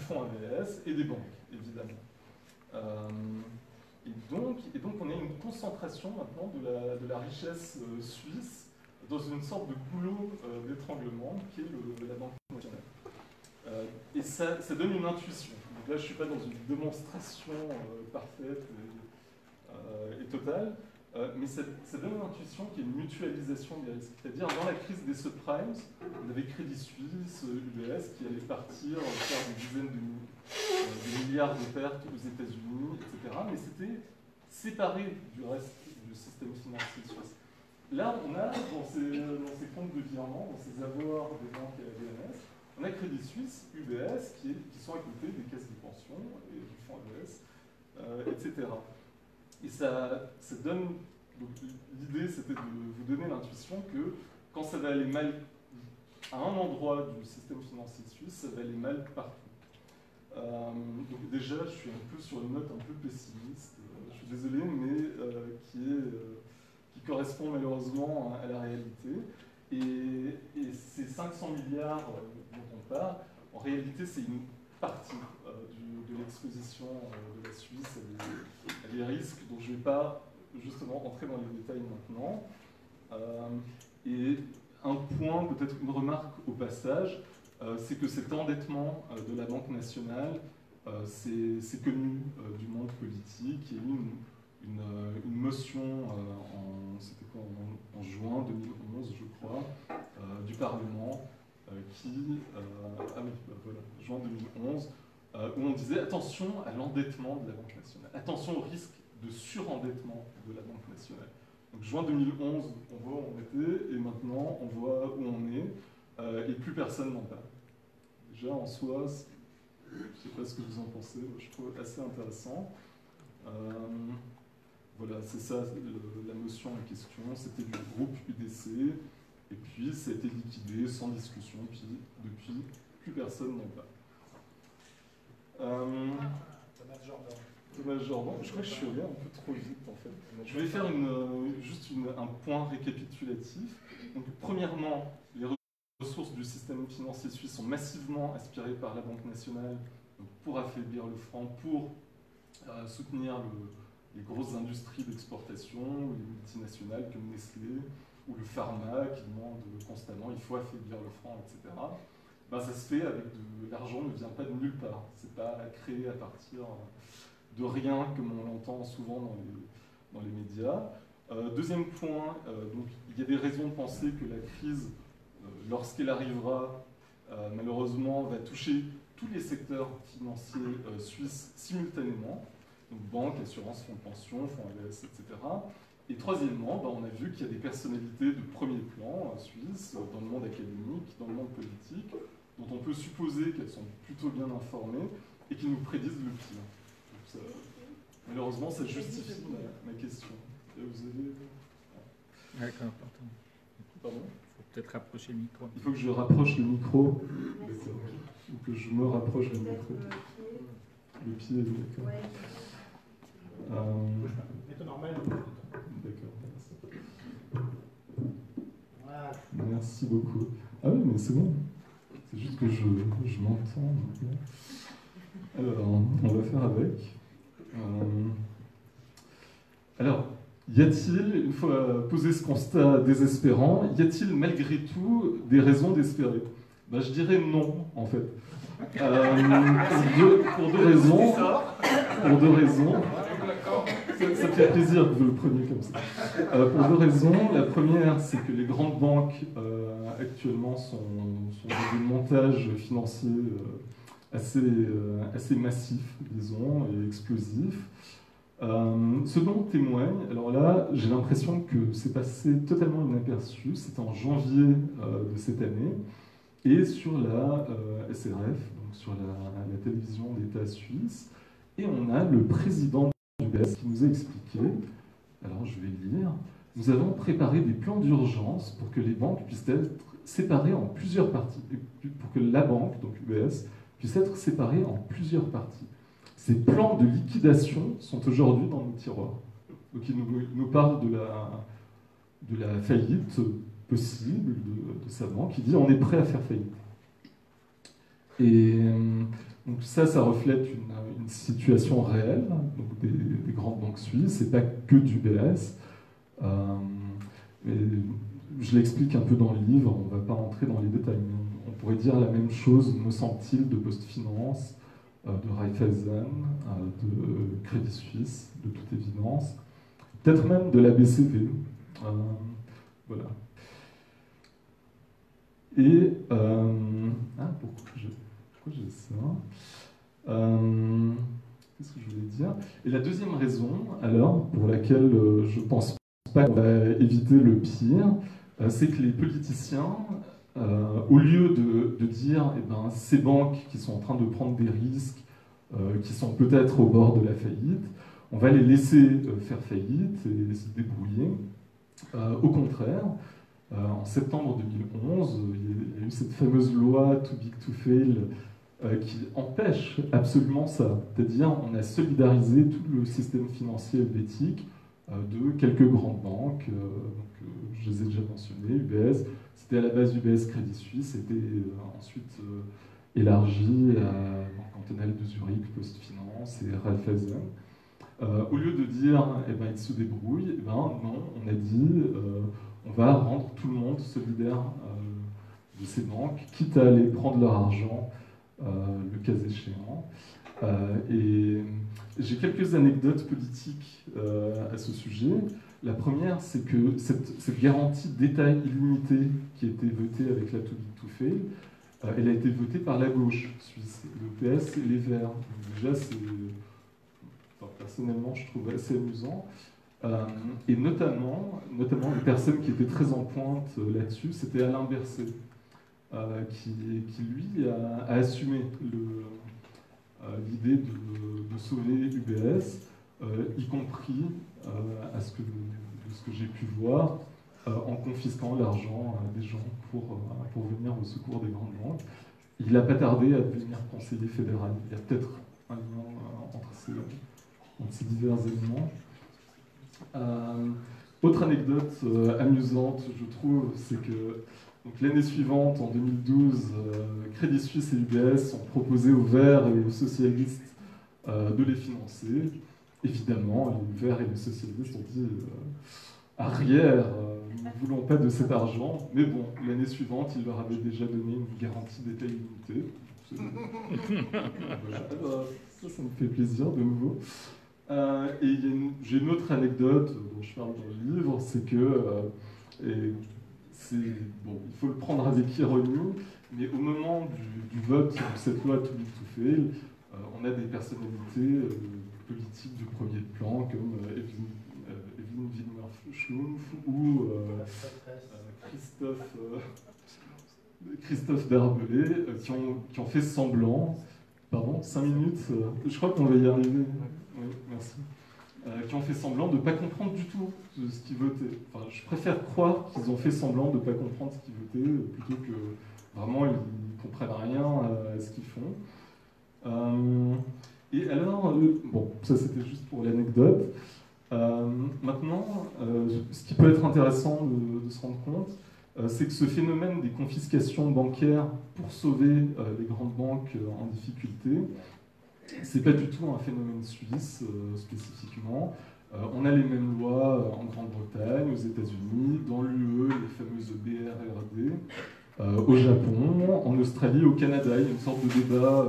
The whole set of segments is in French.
fonds AVS et des banques, évidemment. Et donc on a une concentration maintenant de la richesse suisse dans une sorte de goulot d'étranglement qui est la Banque nationale. Et ça donne une intuition. Donc là, je ne suis pas dans une démonstration parfaite et totale, mais ça donne une intuition qui est une mutualisation des risques. C'est-à-dire, dans la crise des subprimes, on avait Crédit Suisse, UBS, qui allait partir faire des dizaines de milliards de pertes aux États-Unis, etc. Mais c'était séparé du reste du système financier suisse. Là, on a, dans ces comptes de virement, dans ces avoirs des banques et AVS, on a Crédit Suisse, UBS, qui sont à côté des caisses de pension et du fonds AVS, etc. Et ça donne... L'idée, c'était de vous donner l'intuition que quand ça va aller mal à un endroit du système financier suisse, ça va aller mal partout. Donc déjà, je suis un peu sur une note un peu pessimiste, je suis désolé, mais qui correspond malheureusement à la réalité. Et ces 500 milliards dont on parle, en réalité, c'est une partie de l'exposition de la Suisse à des risques dont je ne vais pas justement entrer dans les détails maintenant. Et un point, peut-être une remarque au passage, c'est que cet endettement de la Banque nationale, c'est connu du monde politique. Il y a eu une motion en juin 2011, je crois, du Parlement juin 2011, où on disait attention à l'endettement de la Banque nationale, attention au risque de surendettement de la Banque nationale. Donc juin 2011, on voit où on était, et maintenant on voit où on est, et plus personne n'en parle. Déjà en soi, je ne sais pas ce que vous en pensez, je trouve assez intéressant. Voilà, c'est ça la motion en question, c'était du groupe UDC, et puis ça a été liquidé sans discussion, puis depuis, plus personne n'en parle. Thomas Jordan, je crois que je suis allé un peu trop vite en fait. Je vais faire juste un point récapitulatif. Donc, premièrement, les ressources du système financier suisse sont massivement aspirées par la Banque nationale pour affaiblir le franc, pour soutenir les grosses industries d'exportation, les multinationales comme Nestlé, ou le pharma qui demande constamment il faut affaiblir le franc, etc. Ben, ça se fait avec l'argent ne vient pas de nulle part. C'est pas créé à partir de rien comme on l'entend souvent dans les médias. Deuxième point, donc, il y a des raisons de penser que la crise, lorsqu'elle arrivera, malheureusement, va toucher tous les secteurs financiers suisses simultanément, donc banques, assurances, fonds de pension, fonds AVS, etc. Et troisièmement, on a vu qu'il y a des personnalités de premier plan suisses, dans le monde académique, dans le monde politique, dont on peut supposer qu'elles sont plutôt bien informées et qui nous prédisent le pire. Donc malheureusement, ça justifie ma question. Et vous avez... D'accord, pardon. Il faut peut-être rapprocher le micro. Il faut que je rapproche le micro. Ou que je me rapproche du micro. Le pied, d'accord. C'est normal. D'accord. Merci beaucoup. Ah oui, mais c'est bon. C'est juste que je m'entends. Alors, on va faire avec. Alors, y a-t-il, une fois posé ce constat désespérant, y a-t-il malgré tout des raisons d'espérer? Je dirais non, en fait. Pour deux raisons. Pour deux raisons. Ça me fait plaisir que vous le preniez comme ça. Pour deux raisons. La première, c'est que les grandes banques actuellement sont dans des montages financiers assez massifs, disons, et explosifs. Ce dont témoigne, alors là, j'ai l'impression que c'est passé totalement inaperçu, c'était en janvier de cette année, et sur la SRF, donc sur la télévision d'État suisse, et on a le président du UBS qui nous a expliqué, alors je vais lire, nous avons préparé des plans d'urgence pour que les banques puissent être séparées en plusieurs parties, pour que la banque, donc UBS, puisse être séparée en plusieurs parties. Ces plans de liquidation sont aujourd'hui dans nos tiroirs. Donc il nous parle de la faillite possible de sa banque. Il dit on est prêt à faire faillite. Et Donc ça reflète une situation réelle, donc des grandes banques suisses, et pas que d'UBS. Je l'explique un peu dans le livre, on ne va pas rentrer dans les détails, mais on pourrait dire la même chose, me semble-t-il, de PostFinance, de Raiffeisen, de Crédit Suisse, de toute évidence, peut-être même de la BCP. Voilà. Et pourquoi j'ai ça qu'est-ce que je voulais dire? Et la deuxième raison, alors, pour laquelle je pense pas qu'on va éviter le pire, c'est que les politiciens, au lieu de dire eh ben, ces banques qui sont en train de prendre des risques, qui sont peut-être au bord de la faillite, on va les laisser faire faillite et se débrouiller. Au contraire, en septembre 2011, il y a eu cette fameuse loi Too Big to Fail qui empêche absolument ça. C'est-à-dire, on a solidarisé tout le système financier helvétique de quelques grandes banques. Je les ai déjà mentionnées, UBS. C'était à la base UBS Crédit Suisse, c'était ensuite élargi à Banque cantonale de Zurich, PostFinance et Raiffeisen. Au lieu de dire eh ben, ils se débrouillent, eh ben, non, on a dit on va rendre tout le monde solidaire de ces banques, quitte à aller prendre leur argent le cas échéant. Et j'ai quelques anecdotes politiques à ce sujet. La première, c'est que cette garantie d'État illimité qui a été votée avec la Too Big to Fail, elle a été votée par la gauche suisse, le PS et les Verts. Donc déjà, personnellement, je trouve assez amusant. Et notamment, les personnes qui étaient très en pointe là-dessus, c'était Alain Berset, qui lui a assumé l'idée de sauver UBS, y compris, de ce que j'ai pu voir, en confisquant l'argent des gens pour venir au secours des grandes banques. Il n'a pas tardé à devenir conseiller fédéral. Il y a peut-être un lien entre ces divers éléments. Autre anecdote amusante, je trouve, c'est que l'année suivante, en 2012, Crédit Suisse et UBS ont proposé aux Verts et aux socialistes de les financer. Évidemment, les Verts et les socialistes ont dit arrière, nous ne voulons pas de cet argent. Mais bon, l'année suivante, ils leur avaient déjà donné une garantie d'État illimité. Voilà. Alors, ça me fait plaisir de nouveau. Et j'ai une autre anecdote dont je parle dans le livre, c'est que il faut le prendre avec ironie, mais au moment du vote de cette loi Too Big to Fail, on a des personnalités politiques de premier plan comme Evelyne Widmer-Schlumpf ou Christophe Darbelé qui ont fait semblant. Pardon, 5 minutes. Je crois qu'on va y arriver. Oui, merci. Qui ont fait semblant de ne pas comprendre du tout ce qu'ils votaient. Enfin, je préfère croire qu'ils ont fait semblant de ne pas comprendre ce qu'ils votaient plutôt que vraiment ils ne comprennent rien à ce qu'ils font. Et alors, bon, ça c'était juste pour l'anecdote. Maintenant, ce qui peut être intéressant de se rendre compte, c'est que ce phénomène des confiscations bancaires pour sauver les grandes banques en difficulté, c'est pas du tout un phénomène suisse spécifiquement. On a les mêmes lois en Grande-Bretagne, aux États-Unis, dans l'UE, les fameuses BRRD, au Japon, en Australie, au Canada. Il y a une sorte de débat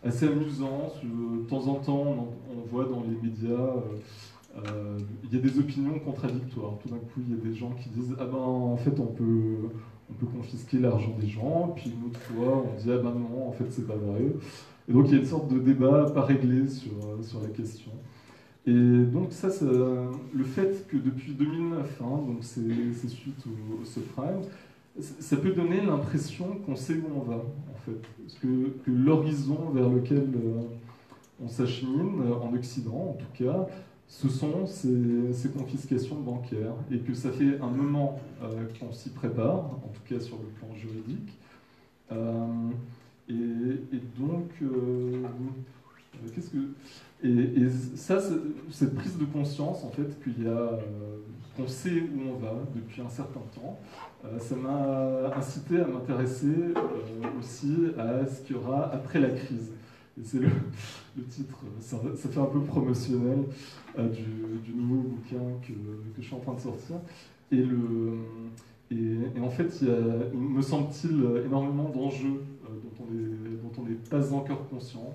assez amusant. De temps en temps, on voit dans les médias, il y a des opinions contradictoires. Tout d'un coup, il y a des gens qui disent « Ah ben, en fait, on peut confisquer l'argent des gens », puis une autre fois, on dit « Ah ben non, en fait, c'est pas vrai ». Et donc il y a une sorte de débat pas réglé sur la question. Et donc ça, le fait que depuis 2009, donc c'est suite au subprime, ça peut donner l'impression qu'on sait où on va, en fait. Parce que l'horizon vers lequel on s'achemine, en Occident en tout cas, ce sont ces confiscations bancaires. Et que ça fait un moment qu'on s'y prépare, en tout cas sur le plan juridique. Et donc, cette prise de conscience, en fait, qu'on sait où on va depuis un certain temps, ça m'a incité à m'intéresser aussi à ce qu'il y aura après la crise. Et c'est le titre, ça fait un peu promotionnel du nouveau bouquin que je suis en train de sortir. Et en fait, il me semble-t-il, énormément d'enjeux dont on n'est pas encore conscient.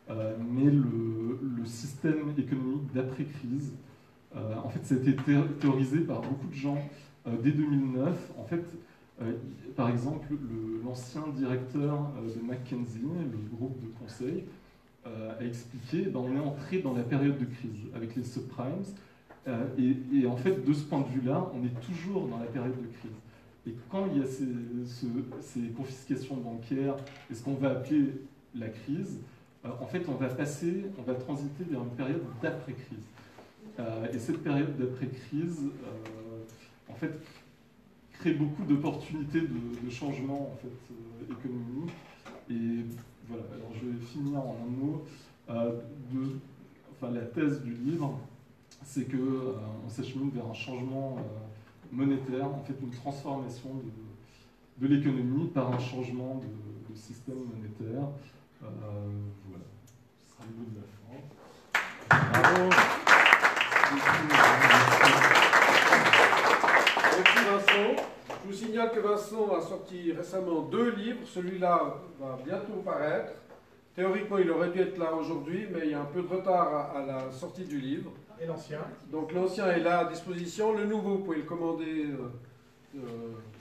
Mais le système économique d'après-crise, en fait, ça a été théorisé par beaucoup de gens dès 2009. En fait, par exemple, l'ancien directeur de McKinsey, le groupe de conseil, a expliqué, on est entré dans la période de crise avec les subprimes. Et en fait, de ce point de vue-là, on est toujours dans la période de crise. Et quand il y a ces confiscations bancaires et ce qu'on va appeler la crise, en fait, on va transiter vers une période d'après-crise. Et cette période d'après-crise, en fait, crée beaucoup d'opportunités de changement en fait, économique. Et voilà, alors je vais finir en un mot. La thèse du livre, c'est qu'on s'achemine vers un changement monétaire, en fait une transformation de l'économie par un changement de système monétaire. Voilà, ce sera le mot de la fin. Bravo. Merci Vincent. Je vous signale que Vincent a sorti récemment 2 livres. Celui-là va bientôt paraître. Théoriquement, il aurait dû être là aujourd'hui, mais il y a un peu de retard à la sortie du livre. Et l'ancien? Donc l'ancien est là à disposition. Le nouveau, vous pouvez le commander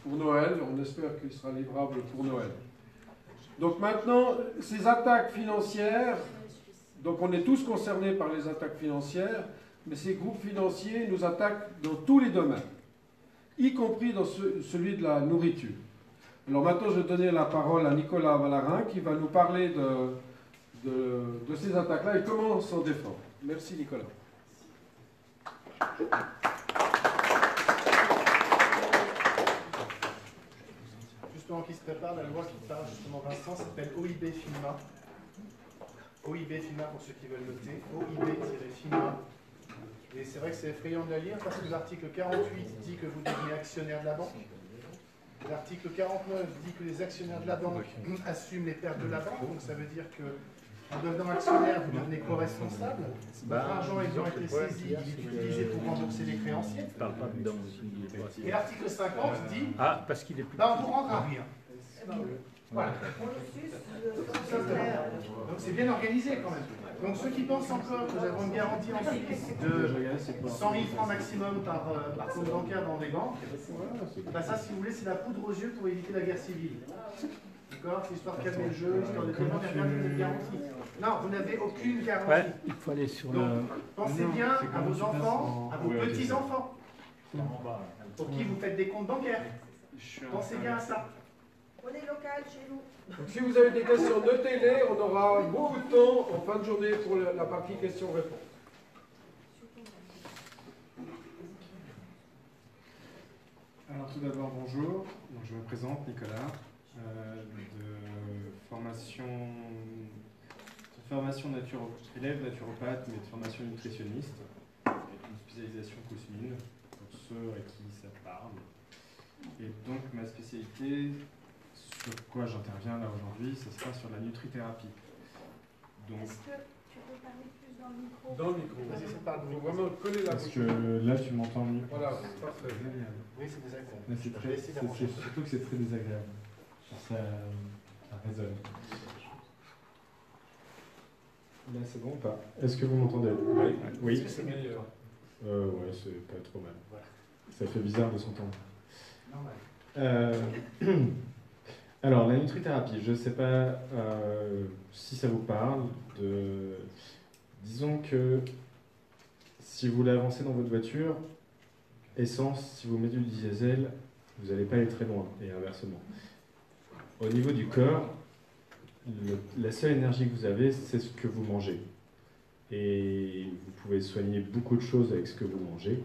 pour Noël. On espère qu'il sera livrable pour Noël. Donc maintenant, ces attaques financières, donc on est tous concernés par les attaques financières, mais ces groupes financiers nous attaquent dans tous les domaines, y compris dans celui de la nourriture. Alors maintenant, je vais donner la parole à Nicolas Valarin qui va nous parler de ces attaques-là et comment s'en défendre. Merci Nicolas. Juste pendant qu'il se prépare, la loi qui parle justement Vincent s'appelle OIB-FINMA. OIB-FINMA pour ceux qui veulent noter. OIB-FINMA. Et c'est vrai que c'est effrayant de la lire parce que l'article 48 dit que vous devenez actionnaire de la banque. L'article 49 dit que les actionnaires de la banque assument les pertes de la banque. Donc ça veut dire que en devenant actionnaire, vous devenez co-responsable. Votre argent ayant été saisi, il est utilisé pour rembourser les créanciers. Et l'article 50 dit... Ah, parce qu'il est plus... on vous rendra rien. Voilà. Donc c'est bien organisé quand même. Donc ceux qui pensent encore que nous avons une garantie en Suisse de 100 000 francs maximum par compte bancaire dans des banques, bah ça, si vous voulez, c'est la poudre aux yeux pour éviter la guerre civile. D'accord? C'est histoire de calmer le jeu, histoire de tellement faire une garantie. Non, vous n'avez aucune garantie. Ouais, il faut aller sur donc, pensez bien à vos enfants, à vos petits-enfants, pour qui vous faites des comptes bancaires. Pensez bien à ça. On est local chez nous. Donc, si vous avez des questions, notez-les. On aura beaucoup de temps en fin de journée pour la partie questions-réponses. Alors tout d'abord, bonjour. Donc, je me présente, Nicolas, de formation élève naturopathe, mais de formation nutritionniste, avec une spécialisation COSMIN, pour ceux à qui ça parle. Et donc ma spécialité, sur quoi j'interviens là aujourd'hui, ce sera sur la nutrithérapie. Est-ce que tu peux parler plus dans le micro? Dans le micro. Vas-y, c'est pas Il faut vraiment coller la bouche. Parce que là, tu m'entends mieux. Voilà, parfait. Oui, c'est désagréable. Là, surtout que c'est très désagréable. Ça résonne. Là, c'est bon ou pas? Est-ce que vous m'entendez? Oui. Est-ce que c'est meilleur? Ouais, c'est pas trop mal. Ça fait bizarre de s'entendre. Alors, la nutrithérapie, je ne sais pas si ça vous parle. Disons que si vous voulez avancer dans votre voiture, essence, si vous mettez du diesel, vous n'allez pas aller très loin, et inversement. Au niveau du corps, la seule énergie que vous avez, c'est ce que vous mangez. Et vous pouvez soigner beaucoup de choses avec ce que vous mangez,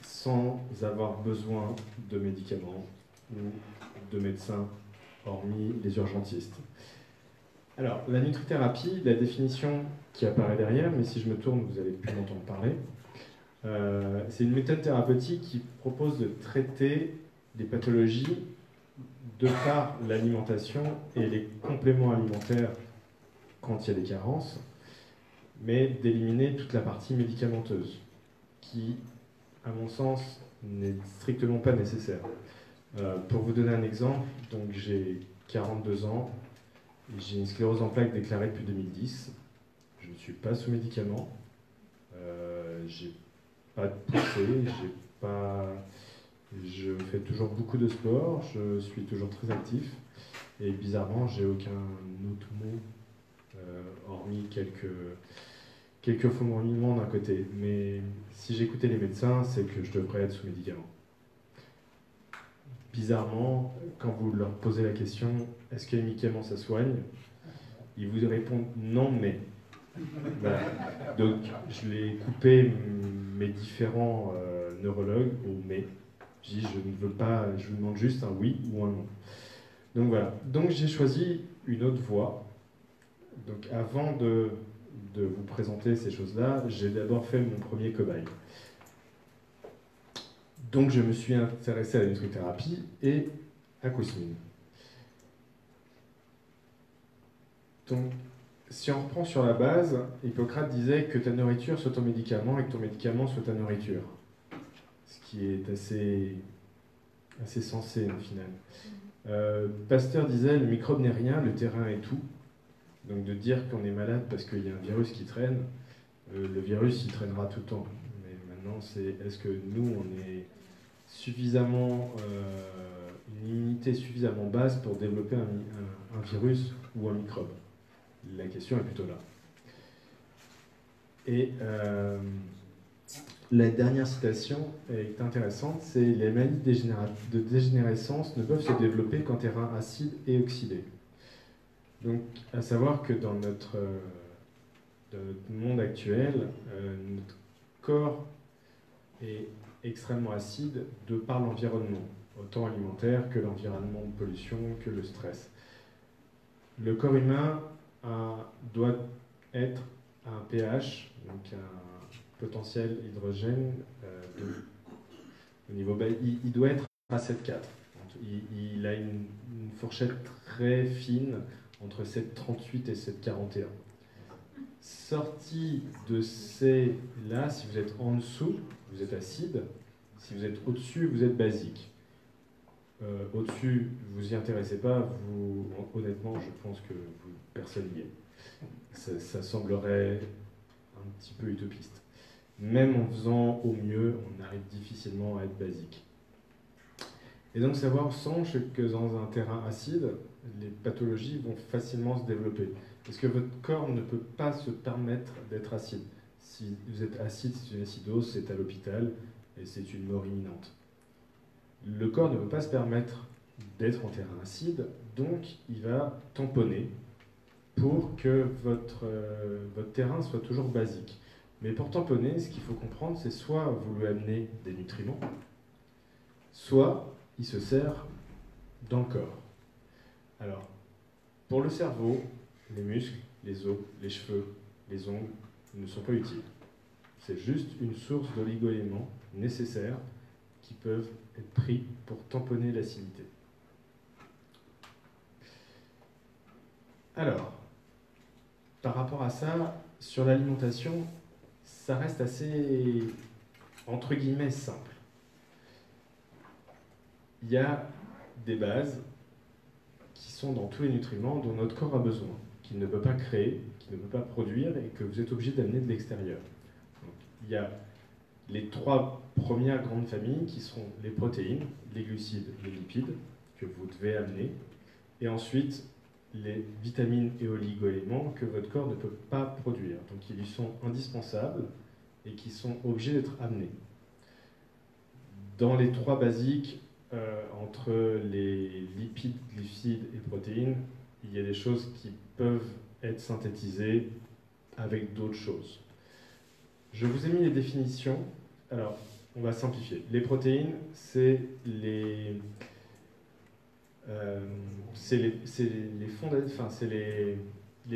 sans avoir besoin de médicaments ou de médecins, hormis les urgentistes. Alors, la nutrithérapie, la définition qui apparaît derrière, mais si je me tourne, vous allez plus m'entendre parler, c'est une méthode thérapeutique qui propose de traiter des pathologies de par l'alimentation et les compléments alimentaires quand il y a des carences, mais d'éliminer toute la partie médicamenteuse, qui, à mon sens, n'est strictement pas nécessaire. Pour vous donner un exemple, donc j'ai 42 ans, j'ai une sclérose en plaques déclarée depuis 2010, je ne suis pas sous médicaments, j'ai pas de poussée, je fais toujours beaucoup de sport, je suis toujours très actif, et bizarrement, j'ai aucun autre mot, hormis quelques fourmillements d'un côté. Mais si j'écoutais les médecins, c'est que je devrais être sous médicaments. Bizarrement, quand vous leur posez la question « est-ce que les médicaments ça soigne ?», ils vous répondent « non, mais ». Voilà. Donc, je l'ai coupé mes différents neurologues au « mais ». Je dis « je ne veux pas, je vous demande juste un oui ou un non ». Donc voilà. Donc j'ai choisi une autre voie. Donc avant de vous présenter ces choses-là, j'ai d'abord fait mon premier cobaye. Donc je me suis intéressé à la nutrithérapie et à Kousmine. Donc si on reprend sur la base, Hippocrate disait que ta nourriture soit ton médicament et que ton médicament soit ta nourriture. Ce qui est assez sensé au final. Pasteur disait le microbe n'est rien, le terrain est tout. Donc de dire qu'on est malade parce qu'il y a un virus qui traîne, le virus il traînera tout le temps. Mais maintenant c'est est-ce que nous on est suffisamment une immunité suffisamment basse pour développer un virus ou un microbe? La question est plutôt là. Et la dernière citation est intéressante, c'est « Les maladies de dégénérescence ne peuvent se développer qu'en terrain acide et oxydé ». Donc, à savoir que dans notre monde actuel, notre corps est extrêmement acide de par l'environnement, autant alimentaire que l'environnement de pollution, que le stress. Le corps humain doit être à un pH, donc un potentiel hydrogène au niveau bas, il doit être à 7,4. Il a une fourchette très fine entre 7,38 et 7,41. Sorti de ces là, si vous êtes en dessous, vous êtes acide. Si vous êtes au-dessus, vous êtes basique. Au-dessus, vous y intéressez pas. Honnêtement, je pense que personne n'y est. Ça semblerait un petit peu utopiste. Même en faisant au mieux, on arrive difficilement à être basique. Et donc savoir songe que dans un terrain acide, les pathologies vont facilement se développer. Parce que votre corps ne peut pas se permettre d'être acide. Si vous êtes acide, c'est une acidose, c'est à l'hôpital et c'est une mort imminente. Le corps ne peut pas se permettre d'être en terrain acide, donc il va tamponner pour que votre terrain soit toujours basique. Mais pour tamponner, ce qu'il faut comprendre, c'est soit vous lui amenez des nutriments, soit il se sert dans le corps. Alors, pour le cerveau, les muscles, les os, les cheveux, les ongles ne sont pas utiles. C'est juste une source d'oligo-éléments nécessaires qui peuvent être pris pour tamponner l'acidité. Alors, par rapport à ça, sur l'alimentation, ça reste assez, entre guillemets, simple. Il y a des bases qui sont dans tous les nutriments dont notre corps a besoin, qu'il ne peut pas créer, qu'il ne peut pas produire et que vous êtes obligé d'amener de l'extérieur. Il y a les trois premières grandes familles qui sont les protéines, les glucides, les lipides que vous devez amener, et ensuite les vitamines et oligo-éléments que votre corps ne peut pas produire. Donc ils lui sont indispensables et qui sont obligés d'être amenés. Dans les trois basiques, entre les lipides, glucides et protéines, il y a des choses qui peuvent être synthétisées avec d'autres choses. Je vous ai mis les définitions. Alors, on va simplifier. Les protéines, c'est les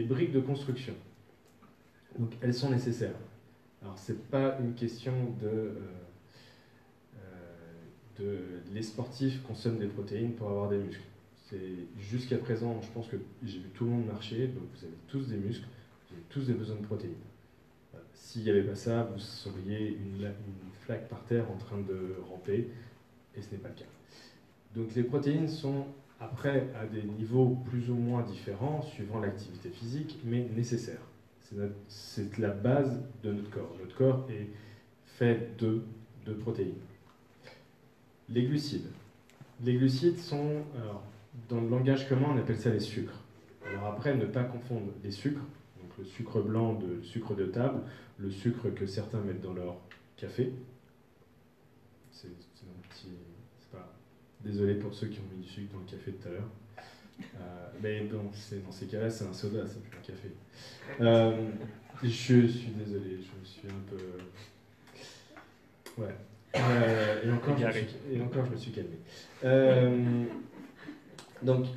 briques de construction. Donc, elles sont nécessaires. Alors, c'est pas une question les sportifs consomment des protéines pour avoir des muscles. Jusqu'à présent, je pense que j'ai vu tout le monde marcher, donc vous avez tous des muscles, vous avez tous des besoins de protéines. S'il n'y avait pas ça, vous seriez une flaque par terre en train de ramper, et ce n'est pas le cas. Donc les protéines sont après à des niveaux plus ou moins différents, suivant l'activité physique, mais nécessaires. C'est la base de notre corps. Notre corps est fait de protéines. Les glucides. Les glucides sont, alors, dans le langage commun, on appelle ça les sucres. Alors après, ne pas confondre les sucres, donc le sucre blanc de sucre de table, le sucre que certains mettent dans leur café. C'est un petit... Désolé pour ceux qui ont mis du sucre dans le café tout à l'heure. Mais bon, dans ces cas-là, c'est un soda, c'est plus un café. Je suis désolé, je suis un peu... Ouais. Et encore, je me suis calmé. Donc,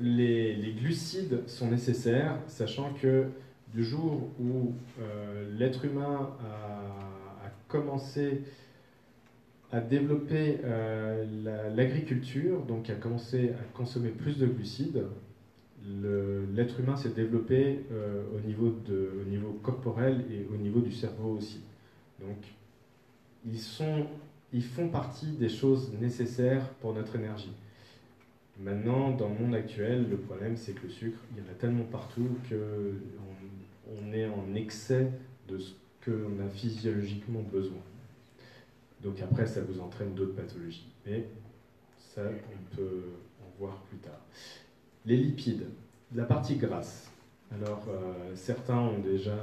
les glucides sont nécessaires, sachant que du jour où l'être humain a commencé à développer l'agriculture, donc a commencé à consommer plus de glucides, l'être humain s'est développé au niveau corporel et au niveau du cerveau aussi. Donc, ils font partie des choses nécessaires pour notre énergie. Maintenant, dans le monde actuel, le problème, c'est que le sucre, il y en a tellement partout qu'on est en excès de ce qu'on a physiologiquement besoin. Donc après, ça vous entraîne d'autres pathologies. Mais ça, on peut en voir plus tard. Les lipides, la partie grasse. Alors, certains ont déjà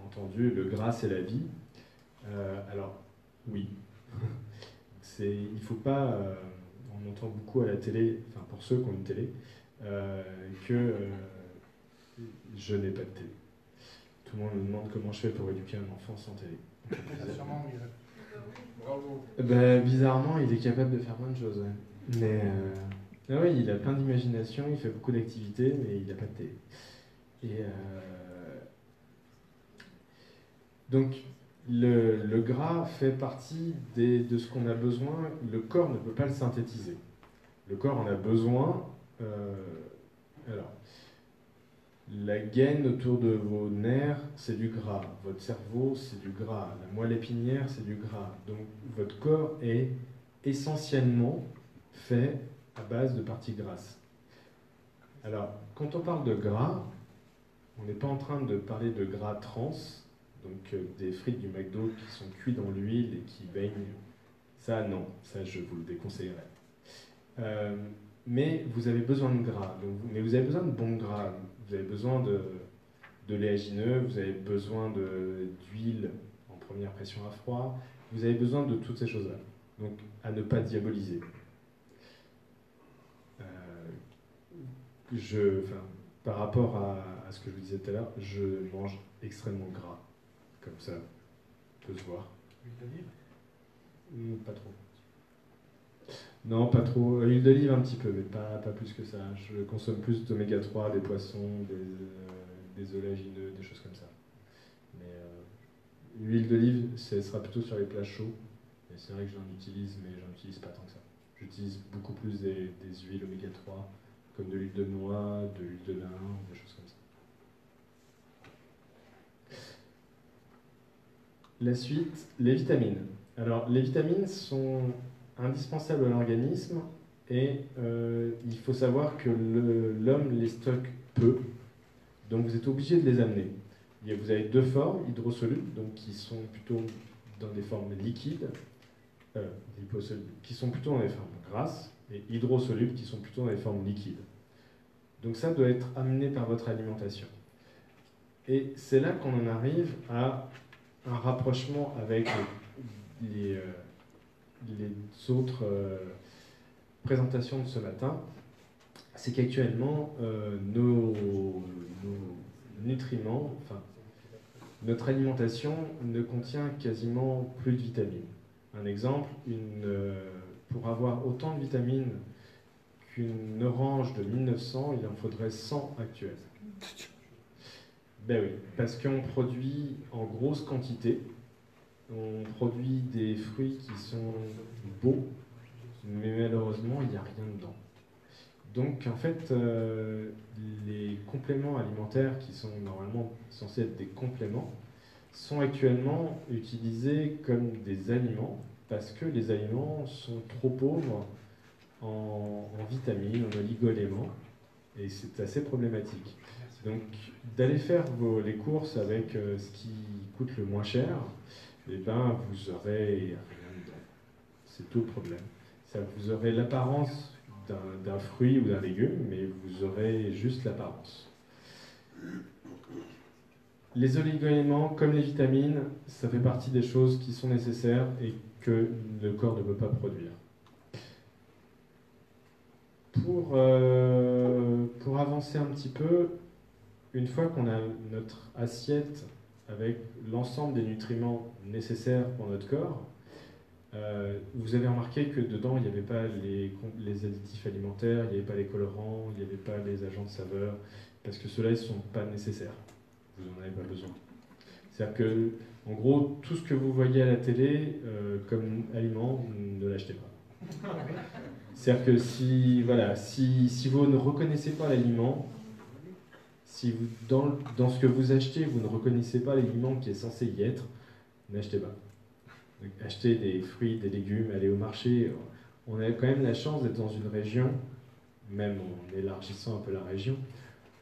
entendu, le gras, c'est la vie. Alors, oui. Il ne faut pas... on entend beaucoup à la télé, enfin pour ceux qui ont une télé, que je n'ai pas de télé. Tout le monde me demande comment je fais pour éduquer un enfant sans télé. Sûrement mieux. Bravo. Bizarrement, il est capable de faire plein de choses. Ouais. Mais oui, il a plein d'imagination, il fait beaucoup d'activités, mais il n'a pas de télé. Et donc, le gras fait partie de ce qu'on a besoin. Le corps ne peut pas le synthétiser. Le corps en a besoin. Alors, la gaine autour de vos nerfs, c'est du gras. Votre cerveau, c'est du gras. La moelle épinière, c'est du gras. Donc, votre corps est essentiellement fait à base de parties grasses. Alors, quand on parle de gras, on n'est pas en train de parler de gras trans, donc des frites du McDo qui sont cuites dans l'huile et qui baignent. Ça, non, ça, je vous le déconseillerais. Mais vous avez besoin de gras, mais vous avez besoin de bons gras. Vous avez besoin de léagineux, vous avez besoin d'huile en première pression à froid, vous avez besoin de toutes ces choses-là. Donc, à ne pas diaboliser. Par rapport à ce que je vous disais tout à l'heure, je mange extrêmement gras. Comme ça, peut se voir. Huile d'olive ? Pas trop. Non, pas trop. Huile d'olive un petit peu, mais pas plus que ça. Je consomme plus d'oméga 3, des poissons, des oléagineux, des choses comme ça. Mais l'huile d'olive, ce sera plutôt sur les plats chauds. Et c'est vrai que j'en utilise, mais j'en utilise pas tant que ça. J'utilise beaucoup plus des huiles oméga 3, comme de l'huile de noix, de l'huile de lin, des choses comme ça. La suite, les vitamines. Alors, les vitamines sont indispensables à l'organisme et il faut savoir que l'homme les stocke peu, donc vous êtes obligé de les amener. Vous avez deux formes, hydrosolubles, donc qui sont plutôt dans des formes liquides, liposolubles, qui sont plutôt dans des formes grasses, et hydrosolubles, qui sont plutôt dans des formes liquides. Donc ça doit être amené par votre alimentation. Et c'est là qu'on en arrive à un rapprochement avec les autres présentations de ce matin, c'est qu'actuellement, nos nutriments, enfin, notre alimentation ne contient quasiment plus de vitamines. Un exemple, pour avoir autant de vitamines qu'une orange de 1900, il en faudrait 100 actuelles. Ben oui, parce qu'on produit en grosse quantité, on produit des fruits qui sont beaux, mais malheureusement, il n'y a rien dedans. Donc en fait, les compléments alimentaires qui sont normalement censés être des compléments sont actuellement utilisés comme des aliments parce que les aliments sont trop pauvres en vitamines, en oligo-éléments, et c'est assez problématique. Donc d'aller faire les courses avec ce qui coûte le moins cher, eh ben, vous aurez rien dedans. C'est tout le problème. Ça, vous aurez l'apparence d'un fruit ou d'un légume, mais vous aurez juste l'apparence. Les oligo-éléments, comme les vitamines, ça fait partie des choses qui sont nécessaires et que le corps ne peut pas produire. Pour avancer un petit peu, une fois qu'on a notre assiette avec l'ensemble des nutriments nécessaires pour notre corps, vous avez remarqué que dedans, il n'y avait pas les additifs alimentaires, il n'y avait pas les colorants, il n'y avait pas les agents de saveur, parce que ceux-là, ils ne sont pas nécessaires. Vous n'en avez pas besoin. C'est-à-dire que, en gros, tout ce que vous voyez à la télé comme aliment, ne l'achetez pas. C'est-à-dire que si vous ne reconnaissez pas l'aliment, si vous, dans ce que vous achetez, vous ne reconnaissez pas l'aliment qui est censé y être, n'achetez pas. Donc, achetez des fruits, des légumes, allez au marché. On a quand même la chance d'être dans une région, même en élargissant un peu la région,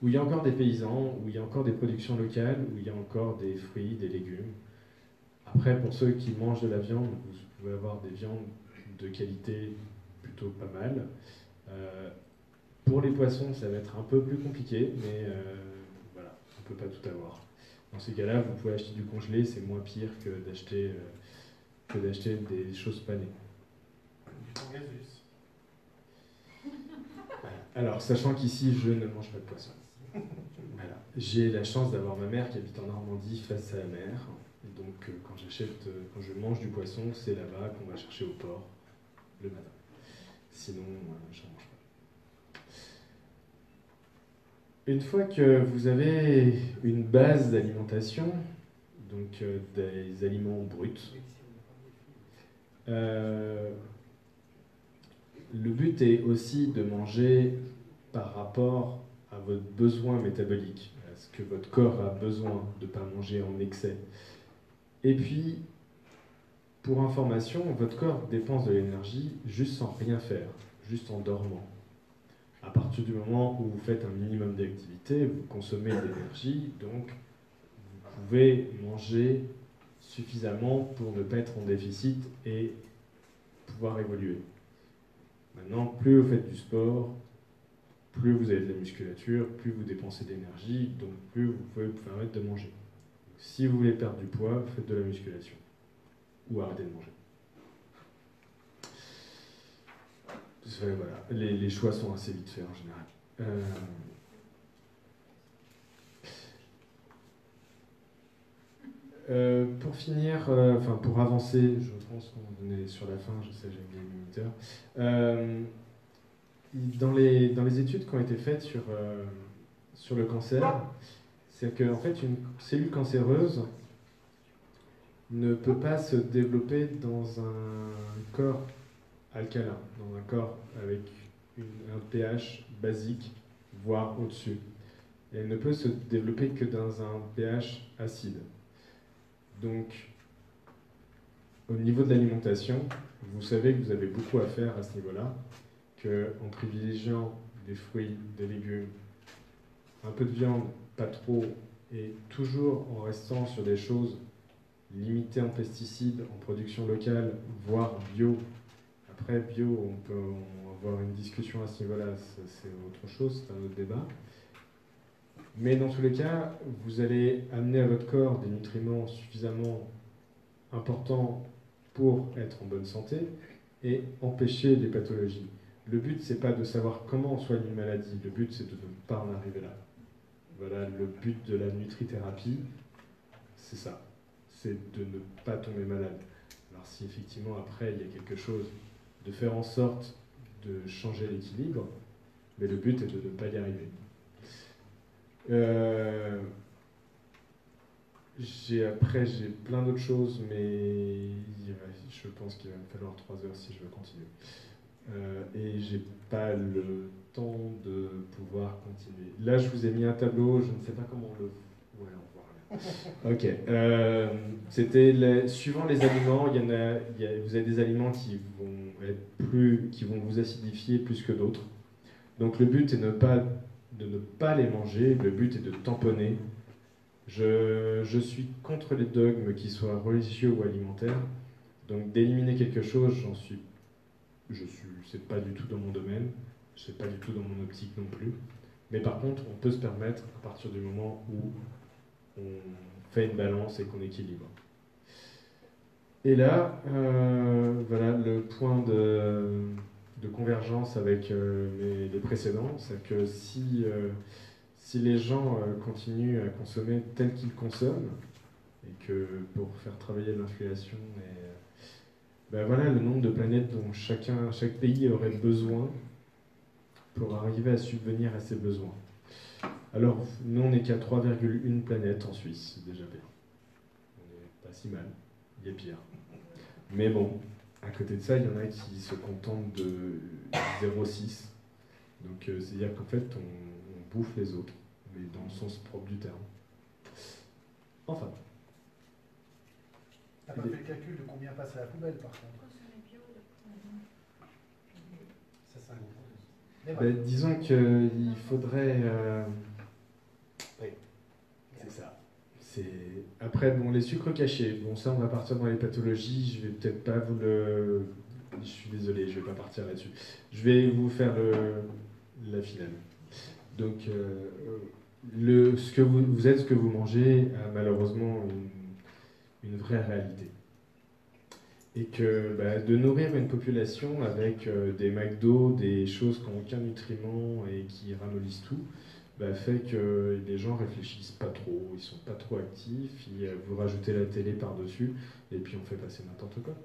où il y a encore des paysans, où il y a encore des productions locales, où il y a encore des fruits, des légumes. Après, pour ceux qui mangent de la viande, vous pouvez avoir des viandes de qualité plutôt pas mal. Pour les poissons, ça va être un peu plus compliqué, mais voilà, on ne peut pas tout avoir. Dans ces cas-là, vous pouvez acheter du congelé, c'est moins pire que d'acheter des choses panées. Alors, sachant qu'ici, je ne mange pas de poisson. Voilà. J'ai la chance d'avoir ma mère qui habite en Normandie face à la mer. Donc, quand je mange du poisson, c'est là-bas qu'on va chercher au port le matin. Sinon, je n'en mange pas. Une fois que vous avez une base d'alimentation, donc des aliments bruts, le but est aussi de manger par rapport à votre besoin métabolique, à ce que votre corps a besoin, de ne pas manger en excès. Et puis, pour information, votre corps dépense de l'énergie juste sans rien faire, juste en dormant. À partir du moment où vous faites un minimum d'activité, vous consommez de l'énergie, donc vous pouvez manger suffisamment pour ne pas être en déficit et pouvoir évoluer. Maintenant, plus vous faites du sport, plus vous avez de la musculature, plus vous dépensez d'énergie, donc plus vous pouvez vous permettre de manger. Donc, si vous voulez perdre du poids, faites de la musculation. Ou arrêtez de manger. Voilà. Les choix sont assez vite faits en général. Pour finir, pour avancer, je pense qu'on est sur la fin, je sais, j'ai mis le minuteur. Dans les études qui ont été faites sur le cancer, c'est qu'en fait, une cellule cancéreuse ne peut pas se développer dans un corps alcalin, dans un corps avec un pH basique, voire au-dessus. Et elle ne peut se développer que dans un pH acide. Donc, au niveau de l'alimentation, vous savez que vous avez beaucoup à faire à ce niveau-là, qu'en privilégiant des fruits, des légumes, un peu de viande, pas trop, et toujours en restant sur des choses limitées en pesticides, en production locale, voire bio. Après, bio, on peut avoir une discussion à ce niveau-là, c'est autre chose, c'est un autre débat. Mais dans tous les cas, vous allez amener à votre corps des nutriments suffisamment importants pour être en bonne santé et empêcher les pathologies. Le but, c'est pas de savoir comment on soigne une maladie, le but, c'est de ne pas en arriver là. Voilà, le but de la nutrithérapie, c'est ça, c'est de ne pas tomber malade. Alors si effectivement, après, il y a quelque chose, de faire en sorte de changer l'équilibre, mais le but est de ne pas y arriver. J'ai plein d'autres choses, mais je pense qu'il va me falloir 3 heures si je veux continuer. et j'ai pas le temps de pouvoir continuer. Là, je vous ai mis un tableau, je ne sais pas comment on le... Ouais, on voit rien. Ok. C'était suivant les aliments, vous avez des aliments qui vont vous acidifier plus que d'autres. Donc le but est de ne pas les manger, le but est de tamponner. Je suis contre les dogmes, qui soient religieux ou alimentaires. Donc d'éliminer quelque chose, c'est pas du tout dans mon domaine, c'est pas du tout dans mon optique non plus. Mais par contre, on peut se permettre à partir du moment où on fait une balance et qu'on équilibre. Et là, voilà le point de convergence avec les précédents, c'est que si les gens continuent à consommer tel qu'ils consomment, et que pour faire travailler l'inflation, ben voilà le nombre de planètes dont chaque pays aurait besoin pour arriver à subvenir à ses besoins. Alors, nous, on n'est qu'à 3,1 planètes en Suisse, c'est déjà bien. On n'est pas si mal, il y a pire. Mais bon, à côté de ça, il y en a qui se contentent de 0,6. Donc, c'est-à-dire qu'en fait, on bouffe les autres, mais dans le sens propre du terme. Enfin. T'as pas fait le calcul de combien passe à la poubelle, par contre? Ça, c'est un gros problème. Ben, disons qu'il faudrait... Oui, c'est ça. Après, bon, les sucres cachés, bon, ça, on va partir dans les pathologies, je vais peut-être pas vous le... Je suis désolé, je vais pas partir là-dessus. Je vais vous faire la finale. Donc, vous êtes ce que vous mangez a malheureusement une vraie réalité. Et que de nourrir une population avec des McDo, des choses qui n'ont aucun nutriment et qui ramollissent tout, fait que les gens réfléchissent pas trop, ils sont pas trop actifs, vous rajoutez la télé par-dessus, et puis on fait passer n'importe quoi.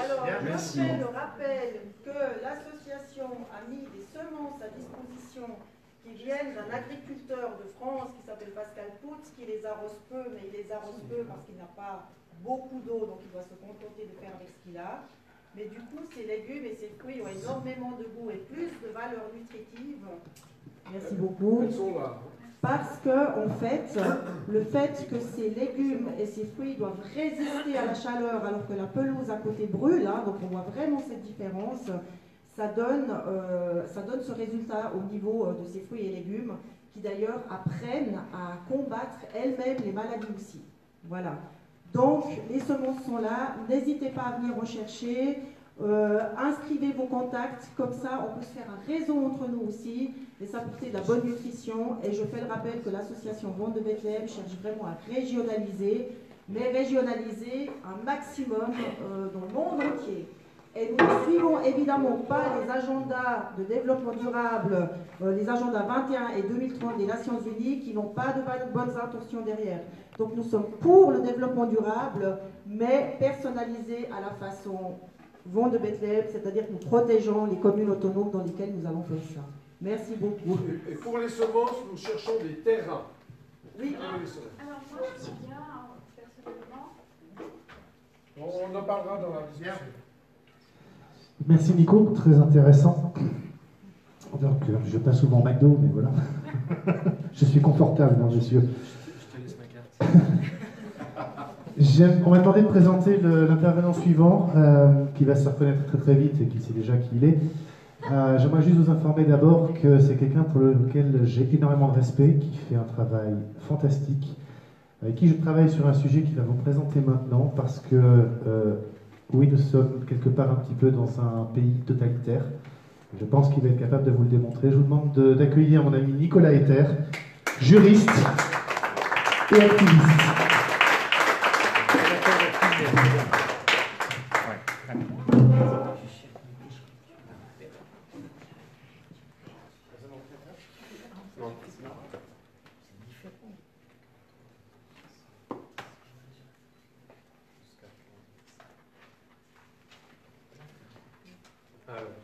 Alors, merci. je rappelle que l'association a mis des semences à disposition qui viennent d'un agriculteur de France qui s'appelle Pascal Poutz, qui les arrose peu, mais il les arrose peu parce qu'il n'a pas beaucoup d'eau, donc il doit se contenter de faire avec ce qu'il a. Mais du coup, ces légumes et ces fruits ont énormément de goût et plus de valeur nutritive. Merci beaucoup. Elles sont là. Parce que, en fait, le fait que ces légumes et ces fruits doivent résister à la chaleur alors que la pelouse à côté brûle, donc on voit vraiment cette différence, ça donne ce résultat au niveau de ces fruits et légumes qui d'ailleurs apprennent à combattre elles-mêmes les maladies aussi. Voilà. Donc, les semences sont là, n'hésitez pas à venir rechercher, inscrivez vos contacts, comme ça on peut se faire un réseau entre nous aussi, et s'apporter de la bonne nutrition. Et je fais le rappel que l'association Vente de Bethléem cherche vraiment à régionaliser, mais régionaliser un maximum dans le monde entier. Et nous ne suivons évidemment pas les agendas de développement durable, les agendas 21 et 2030 des Nations Unies qui n'ont pas de bonnes intentions derrière. Donc nous sommes pour le développement durable, mais personnalisé à la façon Vent de Bethléem, c'est-à-dire que nous protégeons les communes autonomes dans lesquelles nous allons faire ça. Merci beaucoup. Et pour les semences, nous cherchons des terrains. Oui. Alors moi, je suis bien, personnellement. On en parlera dans la discussion. Merci Nico, très intéressant. Donc, je passe souvent au McDo, mais voilà. Je suis confortable, non, monsieur. Je te laisse ma carte. On m'a demandé de présenter l'intervenant suivant, qui va se reconnaître très très vite et qui sait déjà qui il est. J'aimerais juste vous informer d'abord que c'est quelqu'un pour lequel j'ai énormément de respect, qui fait un travail fantastique, avec qui je travaille sur un sujet qu'il va vous présenter maintenant, parce que oui, nous sommes quelque part un petit peu dans un pays totalitaire. Je pense qu'il va être capable de vous le démontrer. Je vous demande d'accueillir mon ami Nicolas Ether, juriste et activiste.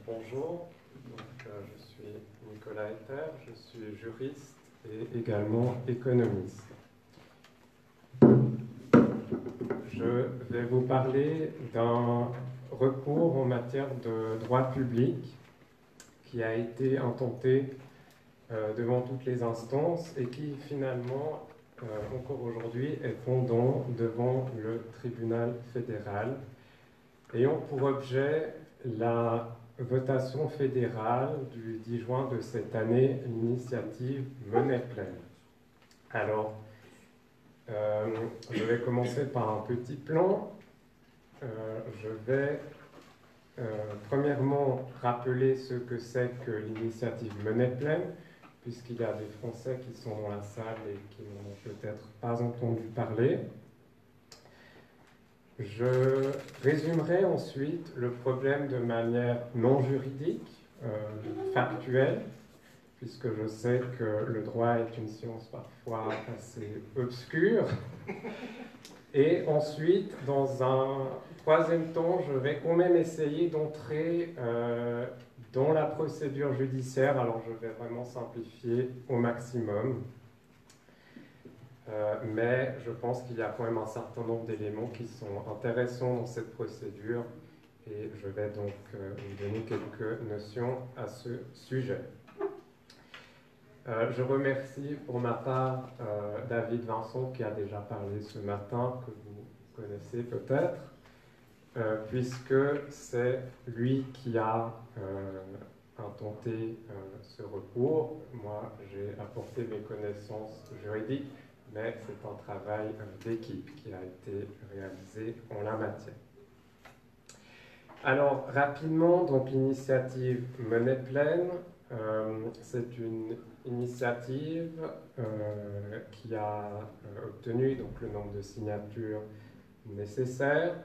Bonjour, je suis Nicolas Ether, je suis juriste et également économiste. vais vous parler d'un recours en matière de droit public qui a été intenté devant toutes les instances et qui finalement, encore aujourd'hui, est pendant devant le tribunal fédéral, ayant pour objet la votation fédérale du 10 juin de cette année, l'initiative Monnaie pleine. Alors, je vais commencer par un petit plan. Je vais premièrement rappeler ce que c'est que l'initiative Monnaie pleine, puisqu'il y a des Français qui sont dans la salle et qui n'en ont peut-être pas entendu parler. Je résumerai ensuite le problème de manière non juridique, factuelle, puisque je sais que le droit est une science parfois assez obscure. Et ensuite, dans un troisième temps, je vais quand même essayer d'entrer dans la procédure judiciaire. Alors, je vais vraiment simplifier au maximum. Mais je pense qu'il y a quand même un certain nombre d'éléments qui sont intéressants dans cette procédure. Et je vais donc vous donner quelques notions à ce sujet. Je remercie pour ma part David Vincent qui a déjà parlé ce matin, que vous connaissez peut-être, puisque c'est lui qui a intenté ce recours. Moi, j'ai apporté mes connaissances juridiques, mais c'est un travail d'équipe qui a été réalisé en la matière. Alors, rapidement, donc l'initiative Monnaie pleine, c'est une initiative qui a obtenu donc, le nombre de signatures nécessaires.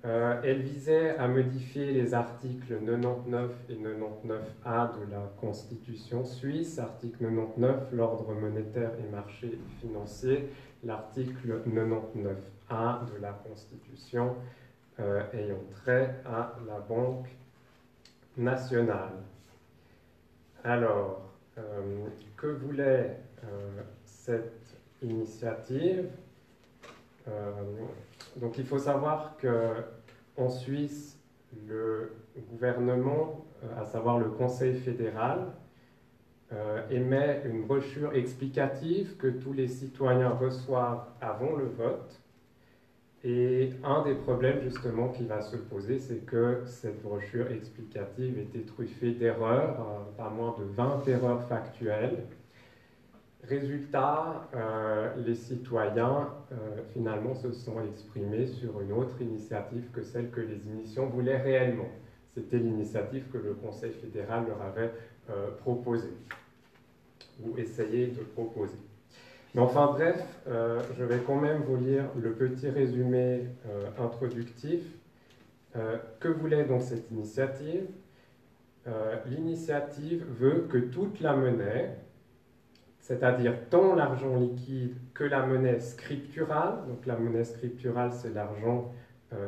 Elle visait à modifier les articles 99 et 99A de la Constitution suisse. Article 99, l'ordre monétaire et marché financier. L'article 99A de la Constitution ayant trait à la Banque nationale. Alors, que voulait cette initiative? Donc il faut savoir qu'en Suisse, le gouvernement, à savoir le Conseil fédéral, émet une brochure explicative que tous les citoyens reçoivent avant le vote. Et un des problèmes justement qui va se poser, c'est que cette brochure explicative était truffée d'erreurs, pas moins de 20 erreurs factuelles. Résultat, les citoyens finalement se sont exprimés sur une autre initiative que celle que les initiants voulaient réellement. C'était l'initiative que le Conseil fédéral leur avait proposée, ou essayé de proposer. Mais enfin bref, je vais quand même vous lire le petit résumé introductif. Que voulait donc cette initiative? L'initiative veut que toute la monnaie, c'est-à-dire tant l'argent liquide que la monnaie scripturale, donc la monnaie scripturale c'est l'argent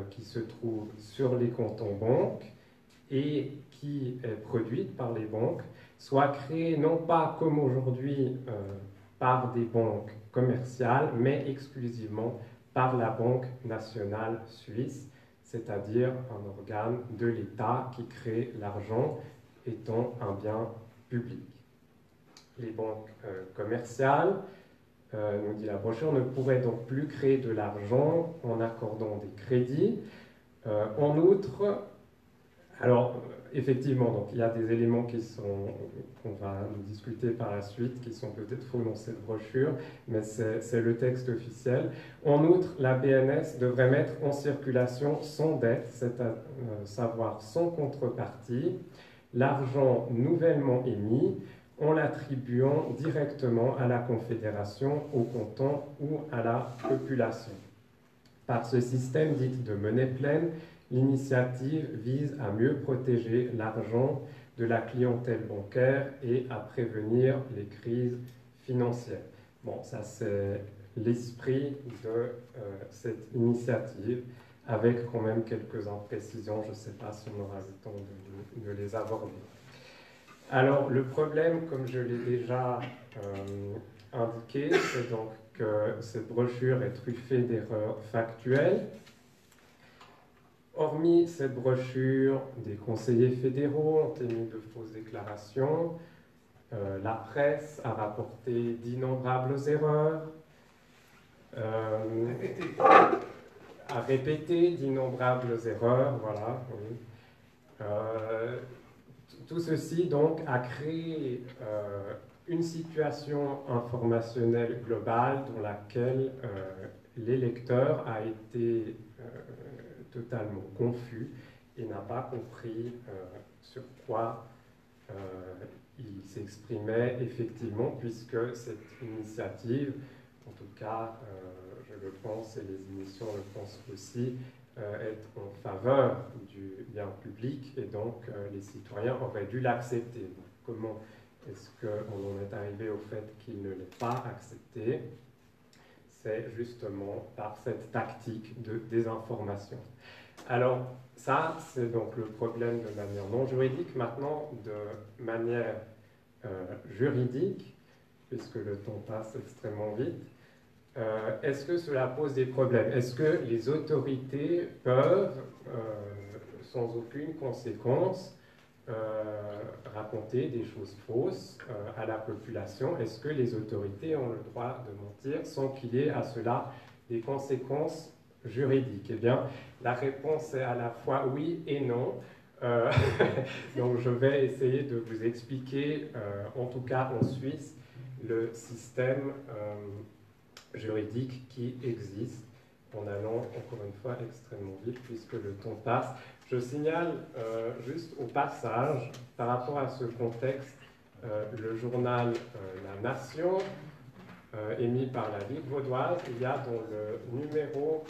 qui se trouve sur les comptes en banque et qui est produite par les banques, soit créée non pas comme aujourd'hui par des banques commerciales, mais exclusivement par la Banque nationale suisse, c'est-à-dire un organe de l'État qui crée l'argent étant un bien public. Les banques commerciales, nous dit la brochure, ne pourraient donc plus créer de l'argent en accordant des crédits. En outre, alors effectivement, donc, il y a des éléments qu'on va discuter par la suite, qui sont peut-être faux dans cette brochure, mais c'est le texte officiel. En outre, la BNS devrait mettre en circulation sans dette, savoir sans contrepartie, l'argent nouvellement émis, en l'attribuant directement à la Confédération, au comptant ou à la population. Par ce système dit de monnaie pleine, l'initiative vise à mieux protéger l'argent de la clientèle bancaire et à prévenir les crises financières. Bon, ça c'est l'esprit de cette initiative, avec quand même quelques imprécisions. Je ne sais pas si on aura le temps de les aborder. Alors, le problème, comme je l'ai déjà indiqué, c'est donc que cette brochure est truffée d'erreurs factuelles. Hormis cette brochure, des conseillers fédéraux ont émis de fausses déclarations. La presse a rapporté d'innombrables erreurs. A répété d'innombrables erreurs, voilà. Oui. Tout ceci donc a créé une situation informationnelle globale dans laquelle les lecteurs a été totalement confus et n'a pas compris sur quoi il s'exprimait effectivement, puisque cette initiative, en tout cas, je le pense, et les émissions le pensent aussi, est en faveur du bien public, et donc les citoyens auraient dû l'accepter. Comment est-ce qu'on en est arrivé au fait qu'il ne l'ait pas accepté? C'est justement par cette tactique de désinformation. Alors, ça, c'est donc le problème de manière non juridique. Maintenant, de manière juridique, puisque le temps passe extrêmement vite, est-ce que cela pose des problèmes? Est-ce que les autorités peuvent, sans aucune conséquence, raconter des choses fausses à la population? Est-ce que les autorités ont le droit de mentir sans qu'il y ait à cela des conséquences juridiques? Eh bien, la réponse est à la fois oui et non. Donc je vais essayer de vous expliquer, en tout cas en Suisse, le système juridique qui existe, en allant encore une fois extrêmement vite puisque le temps passe. Je signale juste au passage, par rapport à ce contexte, le journal La Nation, émis par la Ligue vaudoise, il y a dans le numéro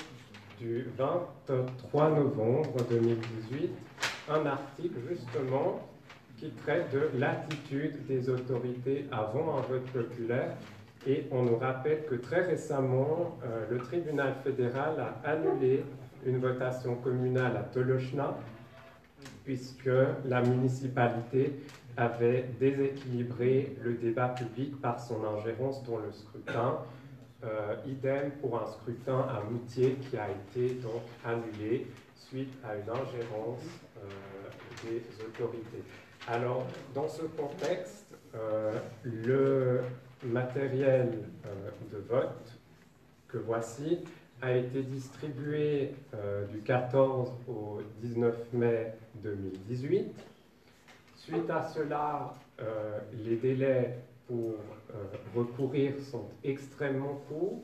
du 23 novembre 2018 un article justement qui traite de l'attitude des autorités avant un vote populaire. Et on nous rappelle que très récemment, le tribunal fédéral a annulé une votation communale à Tolochna, puisque la municipalité avait déséquilibré le débat public par son ingérence dans le scrutin. Idem pour un scrutin à Moutier qui a été donc annulé suite à une ingérence des autorités. Alors, dans ce contexte, le matériel de vote que voici a été distribué du 14 au 19 mai 2018. Suite à cela, les délais pour recourir sont extrêmement courts.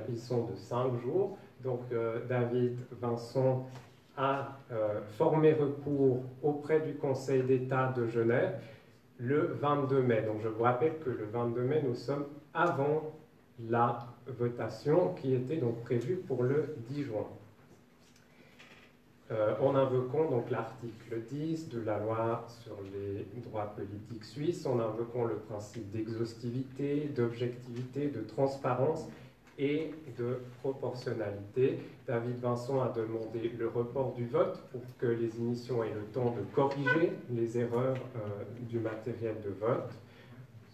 Ils sont de 5 jours. Donc David Vincent a formé recours auprès du Conseil d'État de Genève le 22 mai. Donc je vous rappelle que le 22 mai, nous sommes avant la votation qui était donc prévue pour le 10 juin. En invoquant donc l'article 10 de la loi sur les droits politiques suisses, en invoquant le principe d'exhaustivité, d'objectivité, de transparence et de proportionnalité. David Vincent a demandé le report du vote pour que les émissions aient le temps de corriger les erreurs du matériel de vote,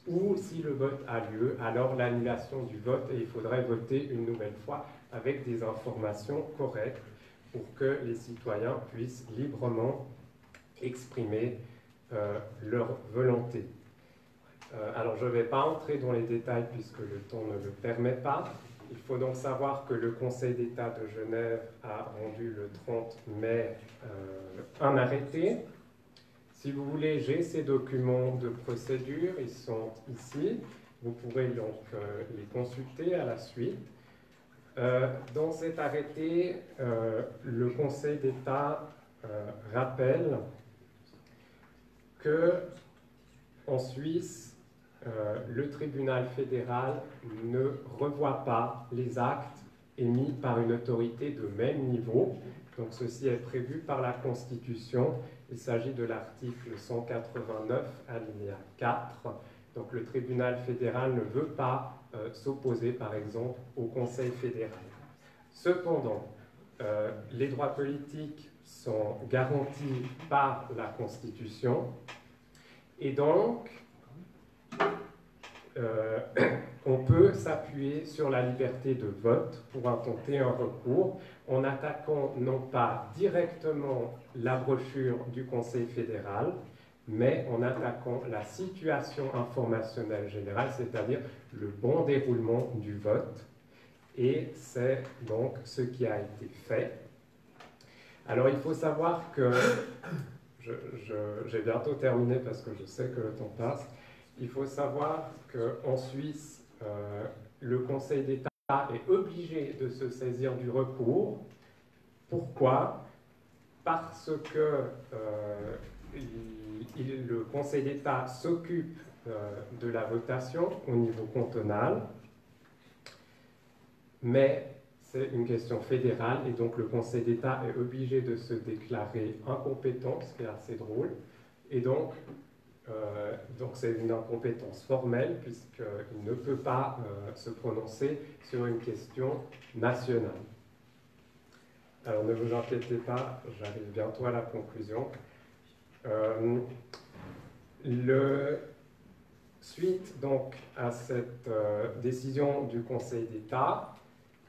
ou si le vote a lieu, alors l'annulation du vote, et il faudrait voter une nouvelle fois avec des informations correctes pour que les citoyens puissent librement exprimer leur volonté. Alors je ne vais pas entrer dans les détails puisque le temps ne le permet pas. Il faut donc savoir que le Conseil d'État de Genève a rendu le 30 mai un arrêté. Si vous voulez, j'ai ces documents de procédure, ils sont ici. Vous pourrez donc les consulter à la suite. Dans cet arrêté, le Conseil d'État rappelle que en Suisse, le tribunal fédéral ne revoit pas les actes émis par une autorité de même niveau. Donc ceci est prévu par la Constitution. Il s'agit de l'article 189, alinéa 4. Donc le tribunal fédéral ne veut pas s'opposer, par exemple, au Conseil fédéral. Cependant, les droits politiques sont garantis par la Constitution et donc on peut s'appuyer sur la liberté de vote pour intenter un recours. en attaquant non pas directement la brochure du Conseil fédéral, mais en attaquant la situation informationnelle générale, c'est-à-dire le bon déroulement du vote. Et c'est donc ce qui a été fait. Alors il faut savoir que, j'ai bientôt terminé parce que je sais que le temps passe, il faut savoir qu'en Suisse, le Conseil d'État est obligé de se saisir du recours. Pourquoi? Parce que le Conseil d'État s'occupe de la votation au niveau cantonal, mais c'est une question fédérale et donc le Conseil d'État est obligé de se déclarer incompétent, ce qui est assez drôle, et donc c'est une incompétence formelle puisqu'il ne peut pas se prononcer sur une question nationale. Alors ne vous inquiétez pas, j'arrive bientôt à la conclusion. Suite donc à cette décision du Conseil d'État,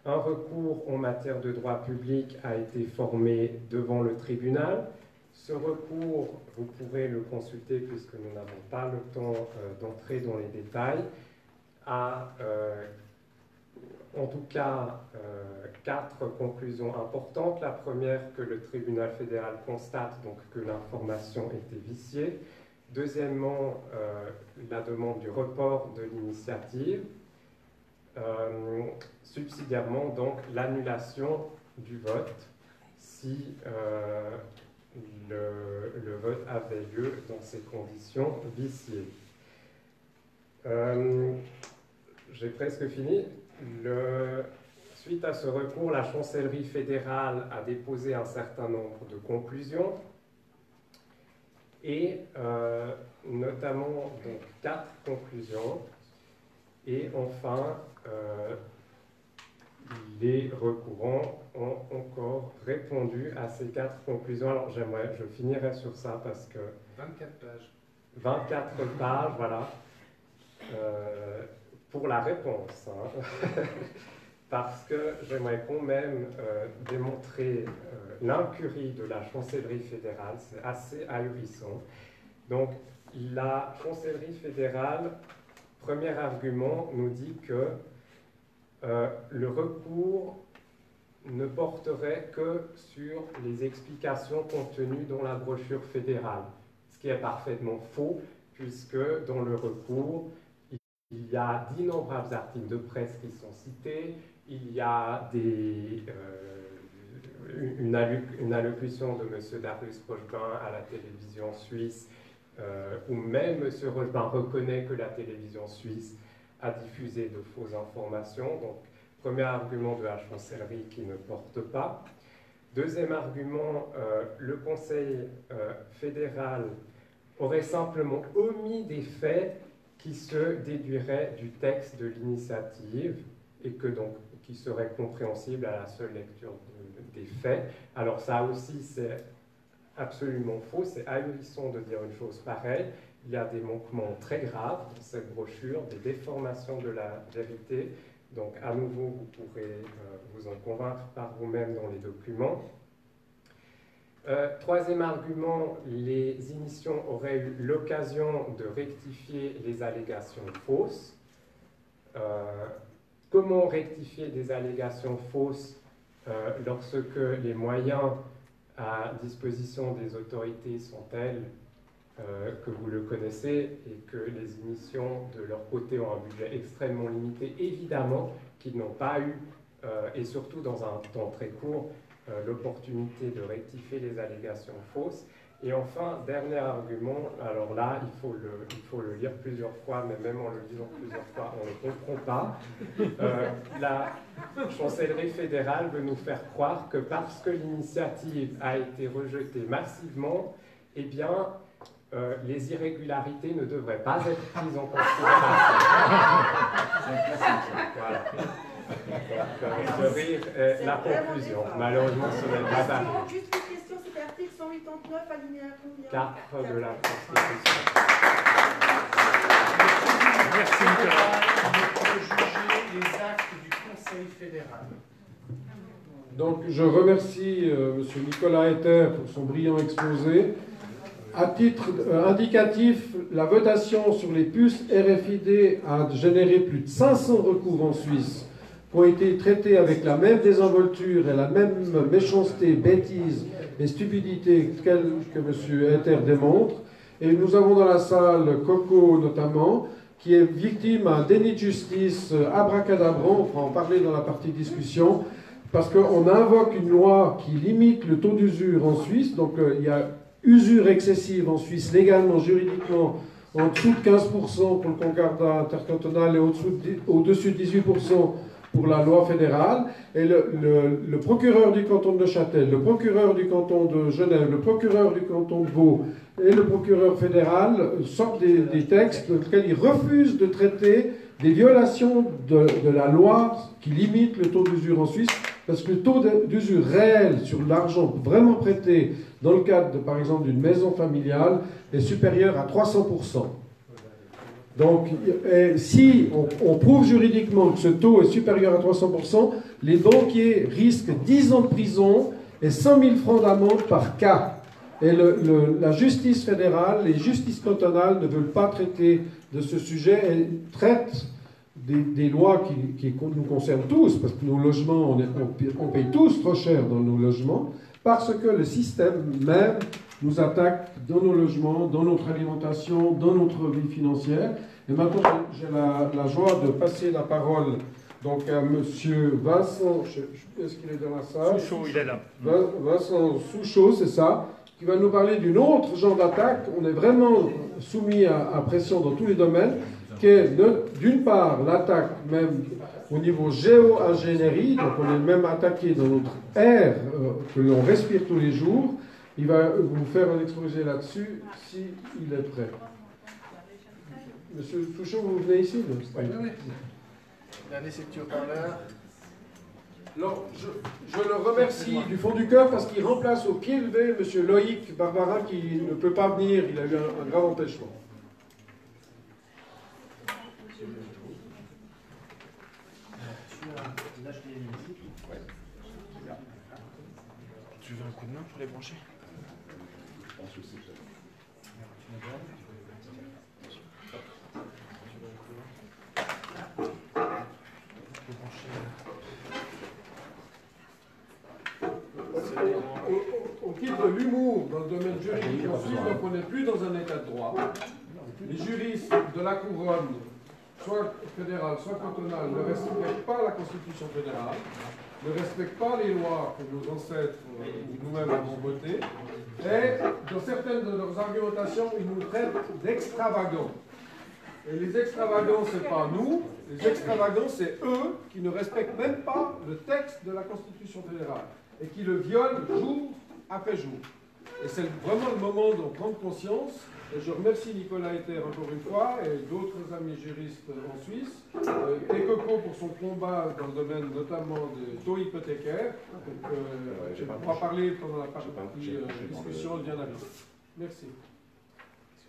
un recours en matière de droit public a été formé devant le tribunal. Ce recours, vous pourrez le consulter puisque nous n'avons pas le temps d'entrer dans les détails, a en tout cas 4 conclusions importantes. La première, que le tribunal fédéral constate donc que l'information était viciée. Deuxièmement, la demande du report de l'initiative. Subsidiairement, donc, l'annulation du vote si le vote avait lieu dans ces conditions viciées. J'ai presque fini. Suite à ce recours, la chancellerie fédérale a déposé un certain nombre de conclusions et notamment donc, 4 conclusions. Et enfin, les recourants ont encore répondu à ces 4 conclusions. Alors je finirai sur ça parce que... 24 pages. 24 pages, voilà, pour la réponse. Hein. Parce que j'aimerais quand même démontrer l'incurie de la chancellerie fédérale, c'est assez ahurissant. Donc, la chancellerie fédérale, premier argument, nous dit que le recours ne porterait que sur les explications contenues dans la brochure fédérale, ce qui est parfaitement faux, puisque dans le recours, il y a d'innombrables articles de presse qui sont cités, il y a une allocution de M. Darius Rochebin à la télévision suisse, où même M. Rochebin reconnaît que la télévision suisse a diffusé de fausses informations. Donc, premier argument de la chancellerie qui ne porte pas. Deuxième argument, le Conseil fédéral aurait simplement omis des faits qui se déduiraient du texte de l'initiative et qui seraient compréhensibles à la seule lecture des faits. Alors ça aussi, c'est absolument faux, c'est ahurissant de dire une chose pareille. Il y a des manquements très graves dans cette brochure, des déformations de la vérité. Donc, à nouveau, vous pourrez vous en convaincre par vous-même dans les documents. Troisième argument, les émissions auraient eu l'occasion de rectifier les allégations fausses. Comment rectifier des allégations fausses lorsque les moyens à disposition des autorités sont tels que vous le connaissez et que les émissions de leur côté ont un budget extrêmement limité, évidemment qu'ils n'ont pas eu, et surtout dans un temps très court, l'opportunité de rectifier les allégations fausses. Et enfin, dernier argument, alors là, il faut le lire plusieurs fois, mais même en le lisant plusieurs fois, on ne le comprend pas. La chancellerie fédérale veut nous faire croire que parce que l'initiative a été rejetée massivement, eh bien, les irrégularités ne devraient pas être prises en considération. Voilà. Donc, ce rire est la conclusion. Malheureusement, ce n'est pas ça. Juste une question, c'était l'article 189, alinéa combien? 4 de la Constitution. Merci Nicolas. On peut juger les actes du Conseil fédéral. Donc je remercie M. Nicolas Etter pour son brillant exposé. À titre indicatif, la votation sur les puces RFID a généré plus de 500 recours en Suisse qui ont été traités avec la même désinvolture et la même méchanceté, bêtise et stupidité que M. Etter démontre. Et nous avons dans la salle Coco notamment, qui est victime d'un déni de justice abracadabrant, on va en parler dans la partie discussion, parce qu'on invoque une loi qui limite le taux d'usure en Suisse. Donc il y a usure excessive en Suisse, légalement, juridiquement, en dessous de 15% pour le concordat intercantonal et au-dessus de 18% pour la loi fédérale. Et le procureur du canton de Neuchâtel, le procureur du canton de Genève, le procureur du canton de Vaud et le procureur fédéral sortent des textes dans lesquels ils refusent de traiter des violations de la loi qui limite le taux d'usure en Suisse, parce que le taux d'usure réel sur l'argent vraiment prêté dans le cadre, par exemple, d'une maison familiale est supérieur à 300%. Donc, si on prouve juridiquement que ce taux est supérieur à 300%, les banquiers risquent 10 ans de prison et 100 000 francs d'amende par cas. Et la justice fédérale, les justices cantonales ne veulent pas traiter de ce sujet. Elles traitent des lois qui nous concernent tous, parce que nos logements, on paye tous trop cher dans nos logements, parce que le système même nous attaque dans nos logements, dans notre alimentation, dans notre vie financière. Et maintenant, j'ai la joie de passer la parole donc à M. Vincent, est-ce qu'il est dans la salle? Souchot, il est là. Vincent Souchot, c'est ça, qui va nous parler d'une autre genre d'attaque. On est vraiment soumis à pression dans tous les domaines, qui est d'une part l'attaque même au niveau géo-ingénierie, donc on est même attaqué dans notre air que l'on respire tous les jours. Il va vous faire un exposé là-dessus, s'il est prêt. Monsieur Souchot, vous venez ici? Oui, oui. Dernier c'est petit haut-parleur. Alors, je le remercie du fond du cœur parce qu'il remplace au pied levé M. Loïc Barbara qui ne peut pas venir, il a eu un grave empêchement. Tu veux un coup de main pour les brancher? Au titre de l'humour dans le domaine juridique en Suisse, donc on n'est plus dans un état de droit. Les juristes de la couronne, soit fédérale, soit cantonale, ne respectent pas la Constitution fédérale, ne respectent pas les lois que nos ancêtres ou nous-mêmes avons votées, et dans certaines de leurs argumentations, ils nous traitent d'extravagants. Et les extravagants, ce n'est pas nous, les extravagants, c'est eux qui ne respectent même pas le texte de la Constitution fédérale et qui le violent jour après jour. Et c'est vraiment le moment d'en prendre conscience. Et je remercie Nicolas Etter encore une fois et d'autres amis juristes en Suisse, et Coco pour son combat dans le domaine notamment des taux hypothécaires. On va parler pendant la partie discussion bien à l'heure. Merci.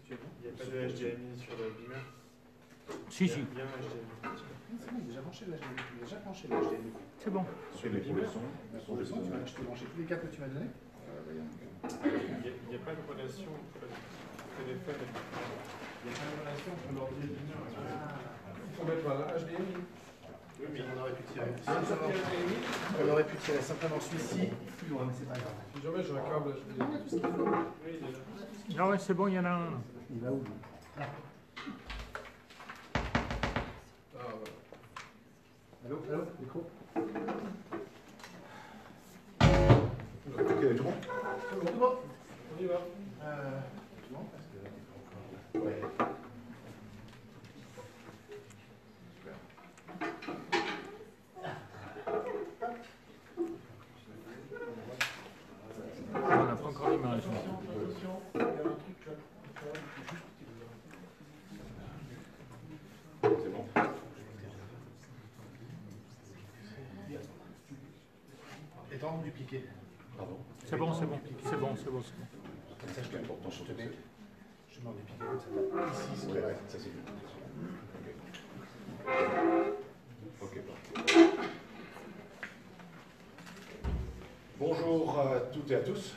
Il n'y a pas de HDMI sur le beamer? Si, si. C'est bon, déjà branché l'HDMI. C'est bon. Sur le beamer, je t'ai branché tous les câbles que tu m'as donnés. Il n'y a pas de relation entre le téléphone et il n'y a pas de relation entre l'ordi et le beamer. Il faut mettre la HDMI. Oui, mais on aurait pu tirer. On aurait pu tirer simplement celui-ci. Plus loin, mais c'est pas grave. Si jamais j'ai un câble HDMI. Non, il y a tout ce qu'il faut. Ah ouais, c'est bon, il y en a un. Il va où? Allô, allô, micro. Ok, tout bon? Tout bon. On y va. Tout bon, parce que... Ouais. On n'a pas encore l'image. C'est bon. Et tant dupliqué. Pardon. C'est bon, c'est bon. C'est bon, c'est bon, c'est bon. Comme ça, je te important, je te mets. Je m'en dupliqué comme ça. Ici, ouais, ça c'est bien. Ok. Bonjour à toutes et à tous.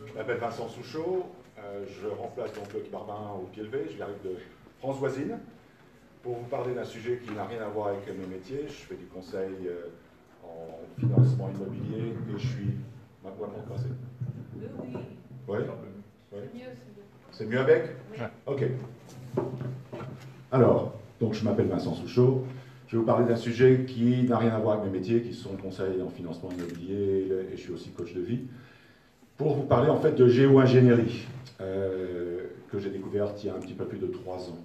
Je m'appelle Vincent Souchot. Je remplace donc Luc Barbin au pied levé. J'arrive de France-Voisine pour vous parler d'un sujet qui n'a rien à voir avec mes métiers. Je fais du conseil en financement immobilier et je suis... Ma voix monte pas, oui. Oui. C'est mieux avec? Oui. Ok. Alors, donc je m'appelle Vincent Souchot. Je vais vous parler d'un sujet qui n'a rien à voir avec mes métiers, qui sont conseils en financement immobilier, et je suis aussi coach de vie, pour vous parler en fait de géo-ingénierie, que j'ai découverte il y a un petit peu plus de 3 ans.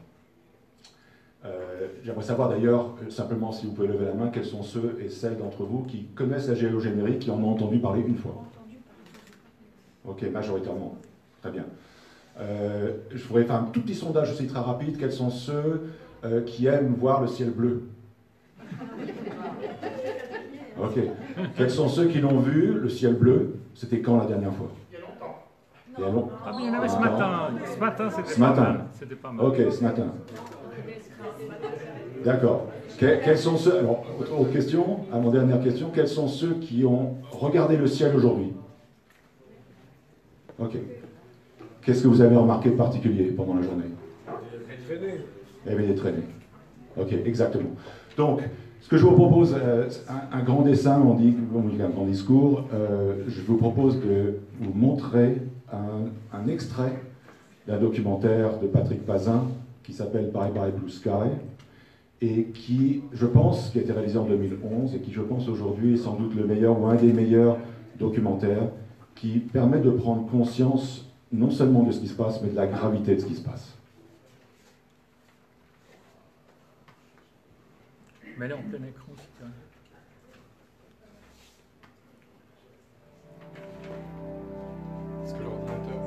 J'aimerais savoir d'ailleurs, simplement si vous pouvez lever la main, quels sont ceux et celles d'entre vous qui connaissent la géo-ingénierie, qui en ont entendu parler une fois. Ok, majoritairement. Très bien. Je voudrais faire un tout petit sondage aussi très rapide. Quels sont ceux qui aiment voir le ciel bleu? Ok. Quels sont ceux qui l'ont vu, le ciel bleu? C'était quand la dernière fois? Il y a longtemps. Il y a longtemps. Ah, mais il y en avait ce matin. Ce matin, c'était pas mal. Ok, ce matin. D'accord. Quels sont ceux... Alors, autre question, avant-dernière question. Quels sont ceux qui ont regardé le ciel aujourd'hui? Ok. Qu'est-ce que vous avez remarqué de particulier pendant la journée? Il y avait des traînées. Ok, exactement. Donc, ce que je vous propose, un grand dessin, on dit un grand discours, je vous propose de vous montrer un extrait d'un documentaire de Patrick Pazin qui s'appelle Bye Bye Blue Sky et qui, je pense, qui a été réalisé en 2011 et qui, je pense, aujourd'hui est sans doute le meilleur ou un des meilleurs documentaires qui permet de prendre conscience non seulement de ce qui se passe, mais de la gravité de ce qui se passe. Mais elle est en plein écran, si tu veux. Est-ce que l'ordinateur...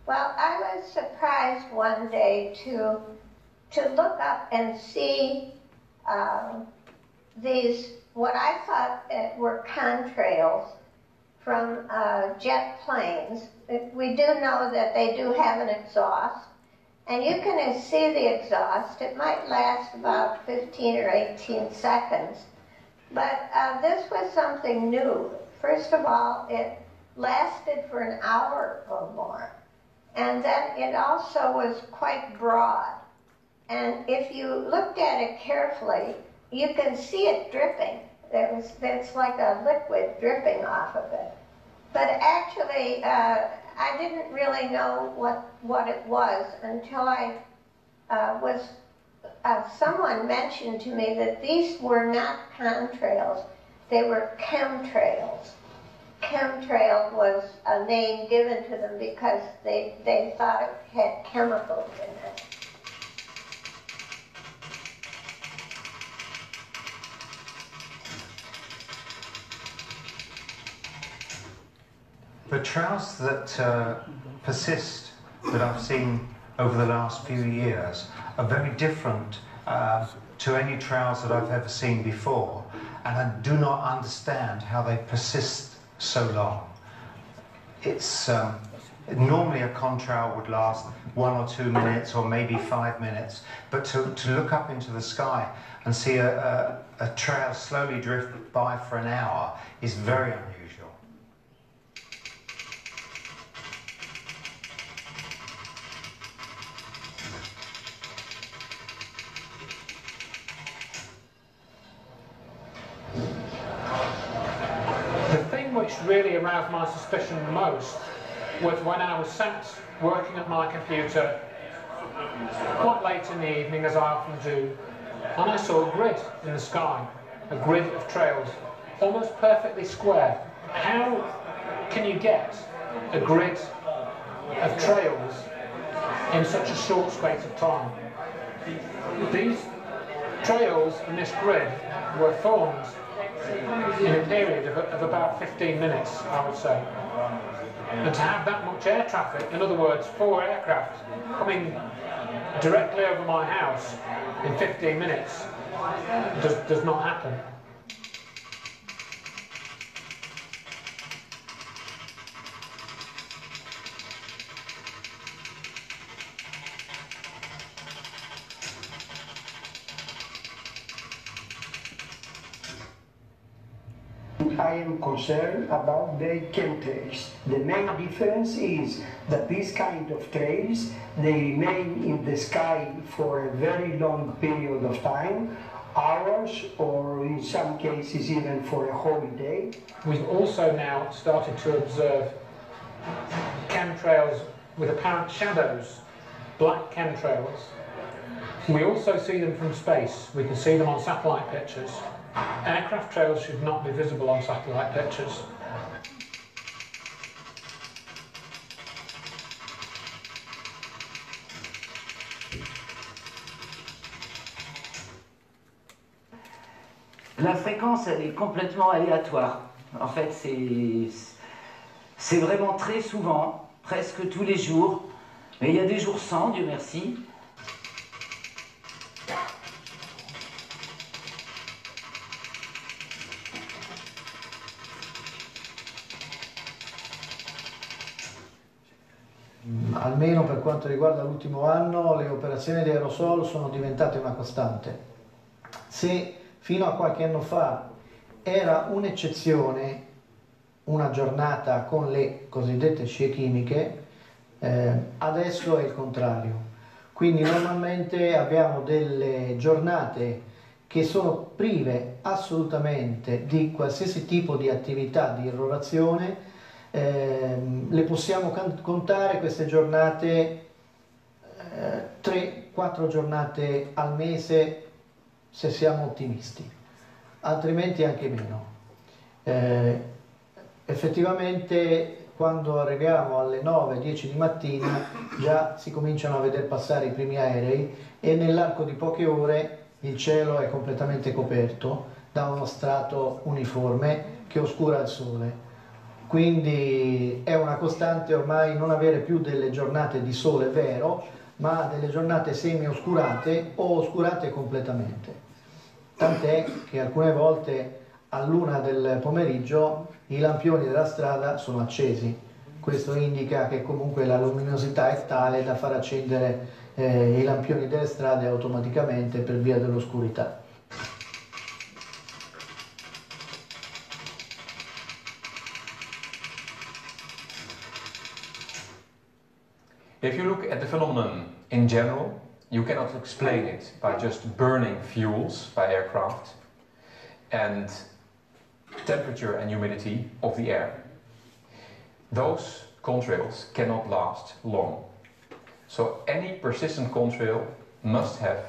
Well, I was surprised one day to look up and see these, what I thought were contrails from jet planes. We do know that they do have an exhaust, and you can see the exhaust. It might last about 15 or 18 seconds, but this was something new. First of all, it lasted for an hour or more. And then it also was quite broad. And if you looked at it carefully, you can see it dripping. It's like a liquid dripping off of it. But actually, I didn't really know what it was until someone mentioned to me that these were not contrails, they were chemtrails. Chemtrail was a name given to them because they thought it had chemicals in it. The trails that persist that I've seen over the last few years are very different to any trails that I've ever seen before, and I do not understand how they persist so long. It's normally a contrail would last 1 or 2 minutes or maybe 5 minutes, but to look up into the sky and see a trail slowly drift by for an hour is very unusual. which really aroused my suspicion most was when I was sat working at my computer quite late in the evening, as I often do, and I saw a grid in the sky, a grid of trails, almost perfectly square. How can you get a grid of trails in such a short space of time? These trails and this grid were formed in a period of about 15 minutes, I would say. And to have that much air traffic, in other words, 4 aircraft coming directly over my house in 15 minutes, does not happen. I am concerned about the chemtrails. The main difference is that these kind of trails, they remain in the sky for a very long period of time, hours, or in some cases even for a whole day. We've also now started to observe chemtrails with apparent shadows, black chemtrails. We also see them from space. We can see them on satellite pictures. Aircraft trails should not be visible on satellite pictures. La fréquence, elle est complètement aléatoire. En fait, c'est vraiment très souvent, presque tous les jours. Mais il y a des jours sans, Dieu merci. Almeno per quanto riguarda l'ultimo anno, le operazioni di aerosol sono diventate una costante. Se fino a qualche anno fa era un'eccezione una giornata con le cosiddette scie chimiche, adesso è il contrario. Quindi normalmente abbiamo delle giornate che sono prive assolutamente di qualsiasi tipo di attività di irrorazione. Le possiamo contare queste giornate 3-4 giornate al mese se siamo ottimisti, altrimenti anche meno. Effettivamente quando arriviamo alle 9-10 di mattina già si cominciano a vedere passare i primi aerei e nell'arco di poche ore il cielo è completamente coperto da uno strato uniforme che oscura il sole. Quindi è una costante ormai non avere più delle giornate di sole vero, ma delle giornate semi-oscurate o oscurate completamente. Tant'è che alcune volte all'1 del pomeriggio i lampioni della strada sono accesi. Questo indica che comunque la luminosità è tale da far accendere i lampioni delle strade automaticamente per via dell'oscurità. If you look at the phenomenon in general, you cannot explain it by just burning fuels by aircraft and temperature and humidity of the air. Those contrails cannot last long. So any persistent contrail must have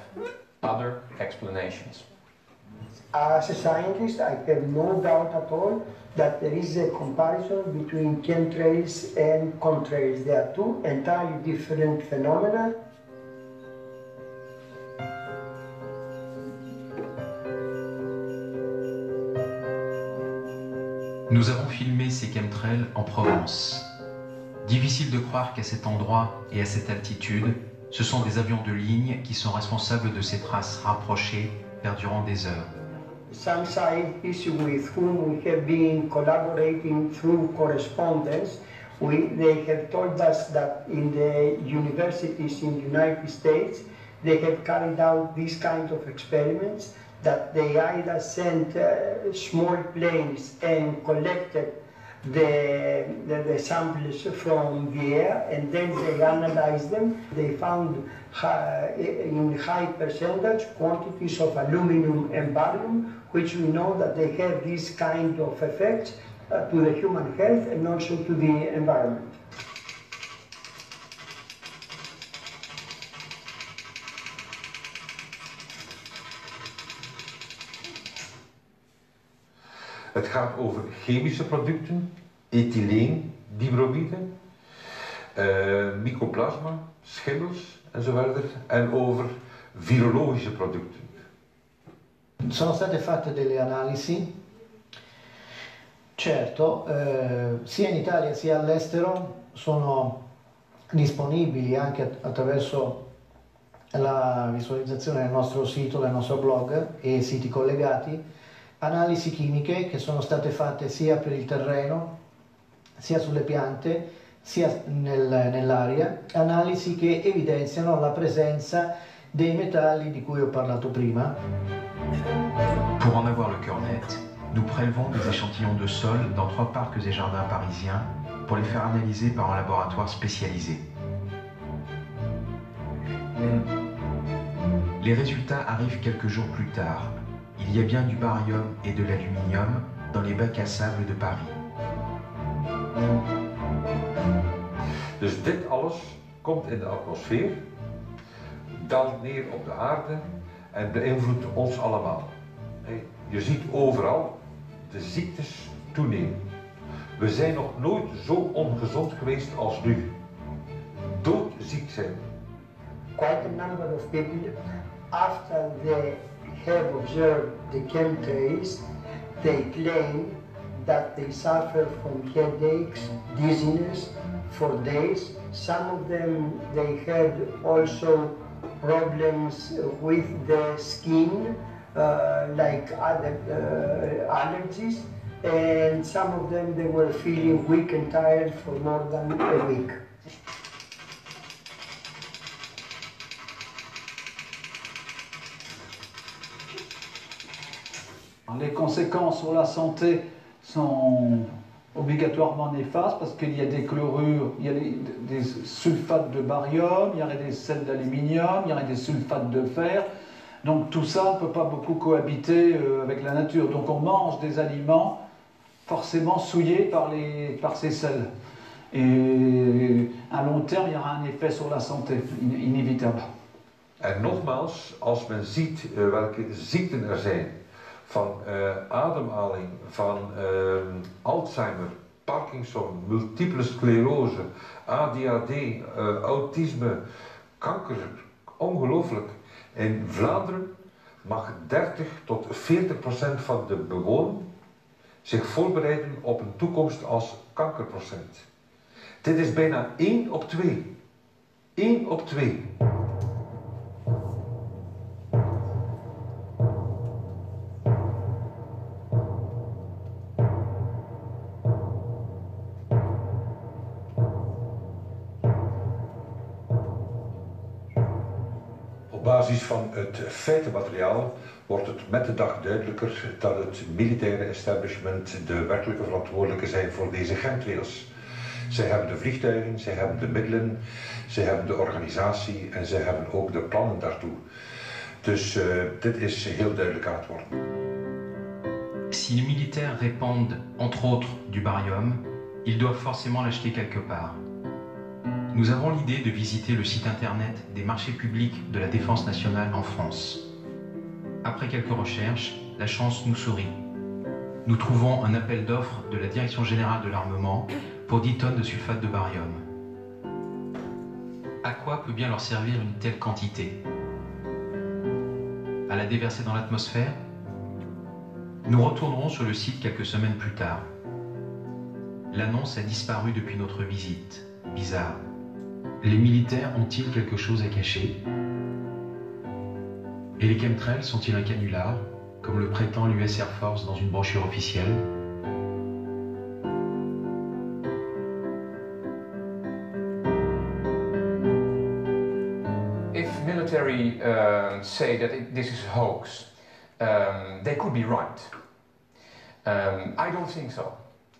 other explanations. As a scientist, I have no doubt at all that there is a comparison between chemtrails and contrails. They are two entirely different phenomena. Nous avons filmé ces chemtrails en Provence. Difficile de croire qu'à cet endroit et à cette altitude, ce sont des avions de ligne qui sont responsables de ces traces rapprochées perdurant des heures. Some scientists with whom we have been collaborating through correspondence, they have told us that in the universities in the United States, they have carried out these kind of experiments, that they either sent small planes and collected the samples from the air, and then they analyzed them. They found in high percentage quantities of aluminum and barium, which we know that they have these kind of effects to the human health and also to the environment. Het gaat over chemische producten, ethyleen, dibromide, mycoplasma, schimmels enzovoort, en over virologische producten. Sono state fatte delle analisi, certo, sia in Italia sia all'estero sono disponibili anche attraverso la visualizzazione del nostro sito, del nostro blog e siti collegati, analisi chimiche che sono state fatte sia per il terreno, sia sulle piante, sia nell'aria, analisi che evidenziano la presenza dei metalli di cui ho parlato prima. Pour en avoir le cœur net, nous prélevons des échantillons de sol dans 3 parcs et jardins parisiens pour les faire analyser par un laboratoire spécialisé. Les résultats arrivent quelques jours plus tard. Il y a bien du barium et de l'aluminium dans les bacs à sable de Paris. Dus dit alles komt in de atmosfeer, daalt neer op de aarde en beïnvloedt ons allemaal. Je ziet overal de ziektes toenemen. We zijn nog nooit zo ongezond geweest als nu. Doodziek zijn we. Quite a number of people, after they have observed the chemtrails, they claim that they suffer from headaches, dizziness for days. Some of them, they had also problems with the skin, like other allergies, and some of them, they were feeling weak and tired for more than a week. Les conséquences sur la santé sont obligatoirement néfastes parce qu'il y a des chlorures, il y a des sulfates de barium, il y a des sels d'aluminium, il y a des sulfates de fer. Donc tout ça ne peut pas beaucoup cohabiter avec la nature. Donc on mange des aliments forcément souillés par ces sels. Et à long terme, il y aura un effet sur la santé, inévitable. En nogmaals, als men ziet welke ziekten er zijn, van ademhaling, van Alzheimer, Parkinson, multiple sclerose, ADHD, autisme, kanker, ongelooflijk. In Vlaanderen mag 30 tot 40% van de bewoners zich voorbereiden op een toekomst als kankerprocent. Dit is bijna 1 op 2. 1 op 2. Op basis van het feitenmateriaal wordt het met de dag duidelijker dat het militaire establishment de werkelijke verantwoordelijken zijn voor deze chemtrails. Zij hebben de vliegtuigen, zij hebben de middelen, zij hebben de organisatie en zij hebben ook de plannen daartoe. Dus dit is heel duidelijk aan het worden. Si les militaires répandent, entre autres, du barium, ils doivent forcément l'acheter quelque part. Nous avons l'idée de visiter le site internet des marchés publics de la Défense nationale en France. Après quelques recherches, la chance nous sourit. Nous trouvons un appel d'offres de la Direction générale de l'armement pour 10 tonnes de sulfate de barium. À quoi peut bien leur servir une telle quantité? À la déverser dans l'atmosphère? Nous retournerons sur le site quelques semaines plus tard. L'annonce a disparu depuis notre visite. Bizarre. Les militaires ont-ils quelque chose à cacher? Et les chemtrails sont-ils un canular, comme le prétend l'US Air Force dans une brochure officielle? If military say that this is a hoax, they could be right. I don't think so.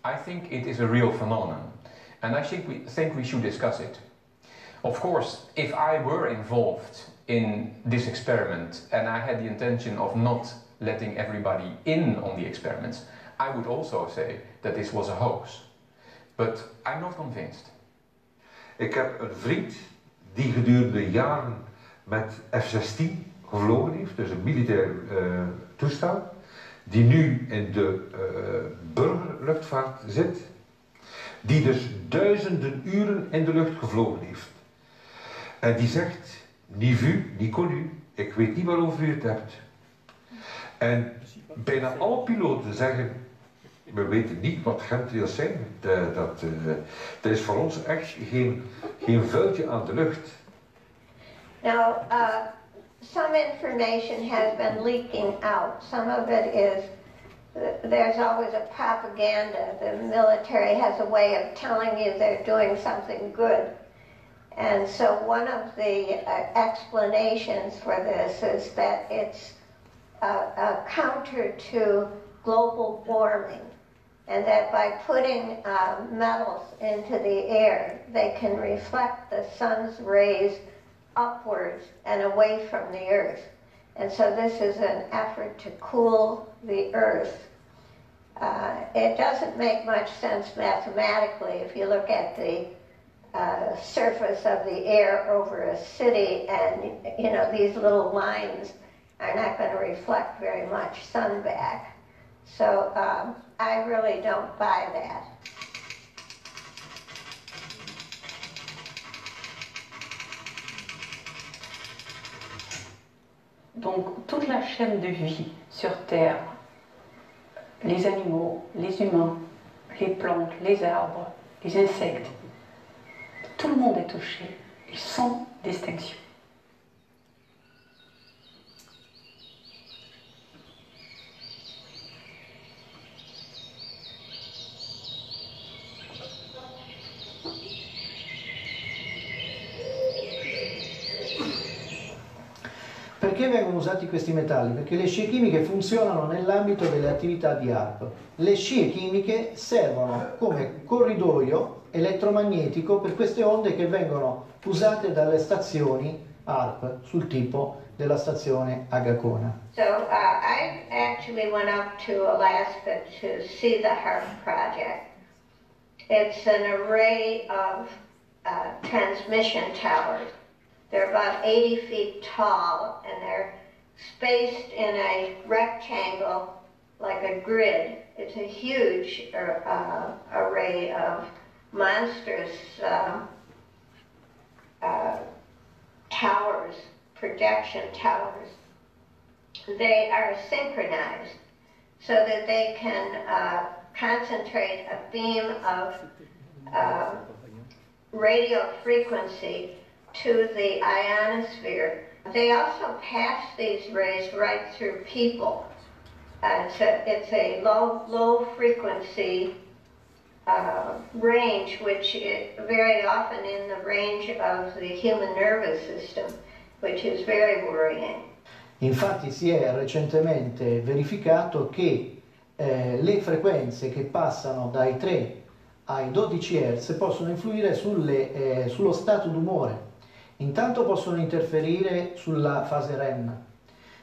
I think it is a real phenomenon, and I think we should discuss it. Of course, if I were involved in this experiment and I had the intention of not letting everybody in on the experiments, I would also say that this was a hoax. But I'm not convinced. Ik heb een vriend die gedurende jaren met F-16 gevlogen heeft, dus een militair toestel, die nu in de burgerluchtvaart zit, die dus duizenden uren in de lucht gevlogen heeft. En die zegt, ni vu, ni connu, ik weet niet waarover u het hebt. En bijna alle piloten zeggen, we weten niet wat chemtrails zijn. Dat is voor ons echt geen vuiltje aan de lucht. Now, some information has been leaking out. Some of it is, there's always a propaganda. The military has a way of telling you they're doing something good. And so one of the explanations for this is that it's a counter to global warming, and that by putting metals into the air, they can reflect the sun's rays upwards and away from the earth. And so this is an effort to cool the earth. It doesn't make much sense mathematically if you look at the surface of the air over a city, and you know these little lines are not going to reflect very much sun back. So I really don't buy that. Donc toute la chaîne de vie sur Terre, les animaux, les humains, les plantes, les arbres, les insectes, tout le monde est touché, sans distinction. Perché vengono usati questi metalli? Perché le scie chimiche funzionano nell'ambito delle attività di HAARP. Le scie chimiche servono come corridoio elettromagnetico per queste onde che vengono usate dalle stazioni HAARP sul tipo della stazione Agacona. So I actually went up to Alaska to see the HAARP project. It's an array of transmission towers. They're about 80 feet tall, and they're spaced in a rectangle like a grid. It's a huge array of monstrous towers, projection towers. They are synchronized so that they can concentrate a beam of radio frequency to the ionosphere. They also pass these rays right through people. It's a low frequency range, which is very often in the range of the human nervous system, which is very worrying. Infatti si è recentemente verificato che le frequenze che passano dai 3 ai 12 Hz possono influire sullo stato d'umore. Intanto possono interferire sulla fase REM,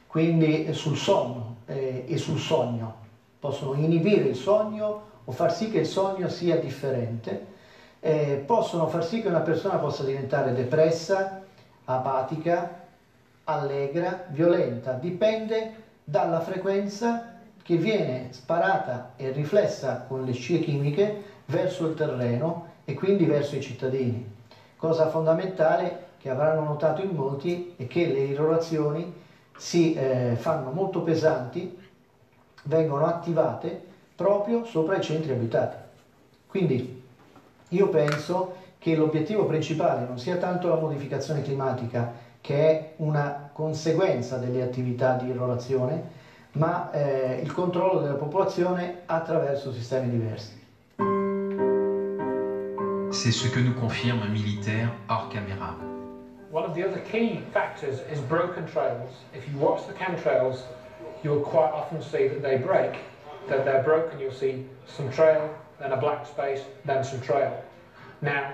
quindi sul sonno e sul sogno. Possono inibire il sogno o far sì che il sogno sia differente. Possono far sì che una persona possa diventare depressa, apatica, allegra, violenta. Dipende dalla frequenza che viene sparata e riflessa con le scie chimiche verso il terreno e quindi verso i cittadini. Cosa fondamentale che avranno notato in molti è che le irrorazioni si fanno molto pesanti, vengono attivate proprio sopra i centri abitati. Quindi io penso che l'obiettivo principale non sia tanto la modificazione climatica, che è una conseguenza delle attività di irrorazione, ma il controllo della popolazione attraverso sistemi diversi. C'est ce que nous confirme un militaire hors caméra. One of the other key factors is broken trails. If you watch the chemtrails, you will quite often see that they break, that they're broken. You'll see some trail, then a black space, then some trail. Now,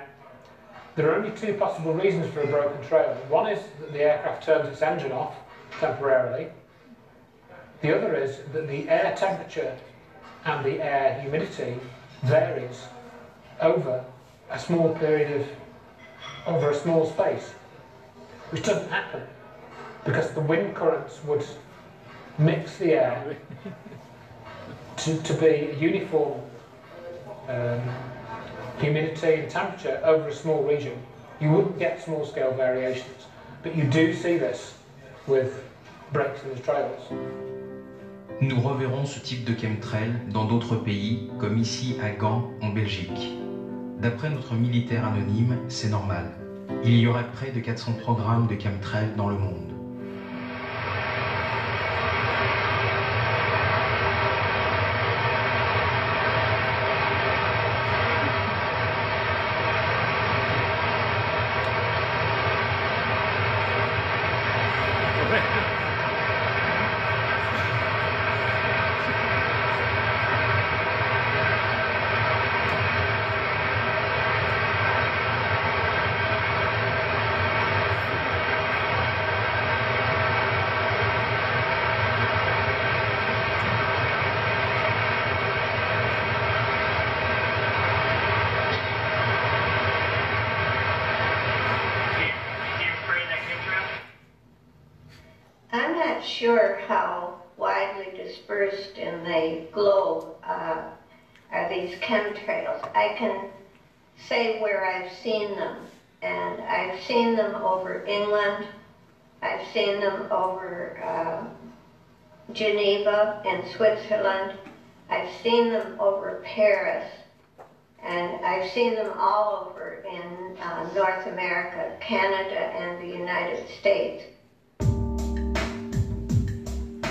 there are only two possible reasons for a broken trail. One is that the aircraft turns its engine off temporarily. The other is that the air temperature and the air humidity varies over a small period of, over a small space, which doesn't happen because the wind currents would mix the air to be a uniform humidity and temperature over a small region. You wouldn't get small scale variations, but you do see this with breaks in the trails. Nous reverrons ce type de chemtrail dans d'autres pays, comme ici à Gand, en Belgique. D'après notre militaire anonyme, c'est normal. Il y aurait près de 400 programmes de chemtrail dans le monde. I'm not sure how widely dispersed in the globe are these chemtrails. I can say where I've seen them, and I've seen them over England, I've seen them over Geneva in Switzerland, I've seen them over Paris, and I've seen them all over in North America, Canada, and the United States.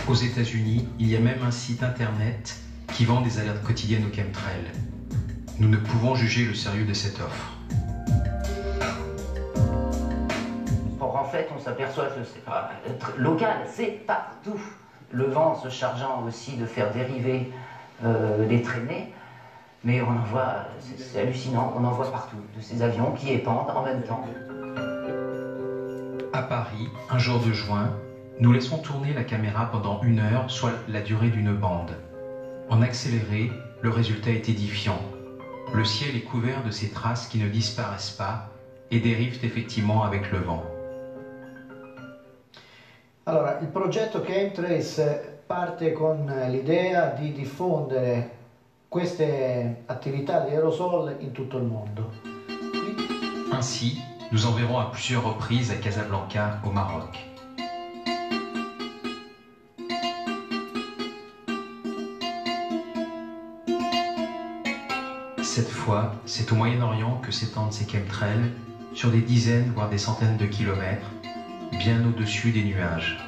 Aux États-Unis, il y a même un site internet qui vend des alertes quotidiennes au chemtrail. Nous ne pouvons juger le sérieux de cette offre. Or, en fait, on s'aperçoit que c'est pas local, c'est partout. Le vent se chargeant aussi de faire dériver les traînées, mais on en voit, c'est hallucinant, on en voit partout, de ces avions qui épandent en même temps. À Paris, un jour de juin, nous laissons tourner la caméra pendant 1 heure, soit la durée d'une bande. En accéléré, le résultat est édifiant. Le ciel est couvert de ces traces qui ne disparaissent pas et dérivent effectivement avec le vent. Allora, il progetto Chemtrails parte con l'idea di diffondere queste attività di aerosol in tutto il mondo. Ainsi, nous enverrons à plusieurs reprises à Casablanca, au Maroc. Cette fois, c'est au Moyen-Orient que s'étendent ces chemtrails, sur des dizaines voire des centaines de kilomètres, bien au-dessus des nuages.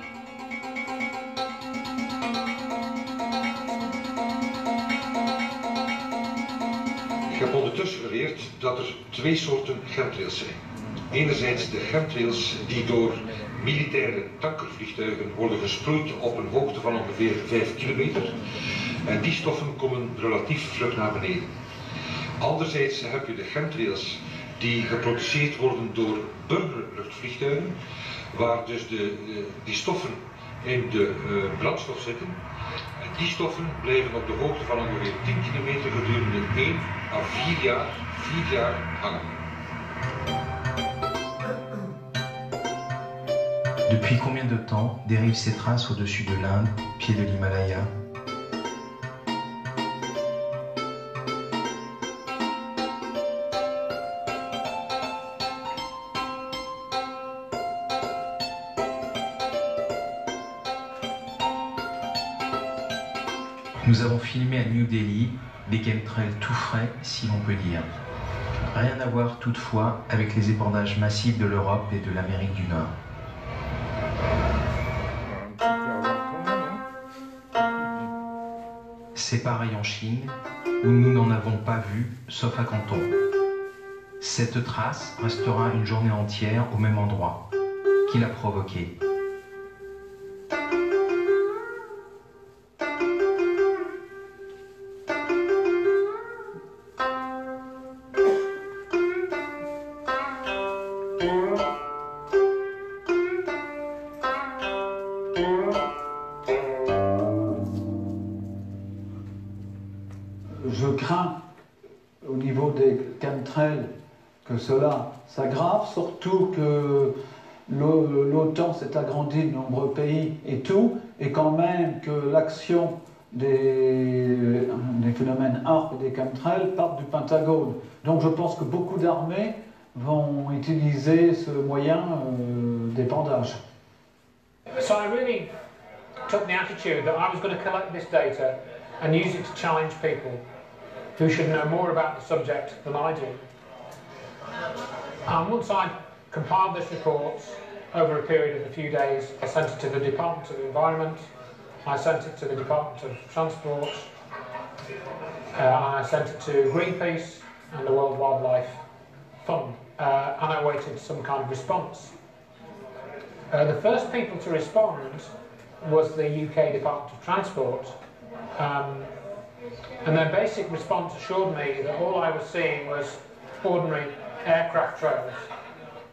Ik heb ondertussen geleerd dat er 2 soorten chemtrails zijn. Enerzijds de chemtrails die door militaire tankervliegtuigen worden gesproeid op een hoogte van ongeveer 5 kilometer. En die stoffen komen relatief vlug naar beneden. Anderzijds heb je de chemtrails die geproduceerd worden door burgerluchtvliegtuigen, waar dus die stoffen in de brandstof zitten. En die stoffen blijven op de hoogte van ongeveer 10 kilometer gedurende 1 à 4 jaar hangen. Depuis combien de temps dérivent ces traces au-dessus de l'Inde, pied de l'Himalaya? Nous avons filmé à New Delhi des chemtrails tout frais, si l'on peut dire. Rien à voir toutefois avec les épandages massifs de l'Europe et de l'Amérique du Nord. C'est pareil en Chine, où nous n'en avons pas vu, sauf à Canton. Cette trace restera une journée entière au même endroit. Qui l'a provoquée? que cela s'aggrave, surtout que l'OTAN s'est agrandie de nombreux pays et tout, et quand même que l'action des phénomènes HAARP et des chemtrails partent du Pentagone. Donc je pense que beaucoup d'armées vont utiliser ce moyen d'épandage. So I really took the attitude that I was going to collect this data and use it to challenge people who should know more about the subject than I do. Once I compiled this report over a period of a few days, I sent it to the Department of Environment, I sent it to the Department of Transport, and I sent it to Greenpeace and the World Wildlife Fund, and I awaited some kind of response. The first people to respond was the UK Department of Transport, and their basic response assured me that all I was seeing was ordinary aircraft trails.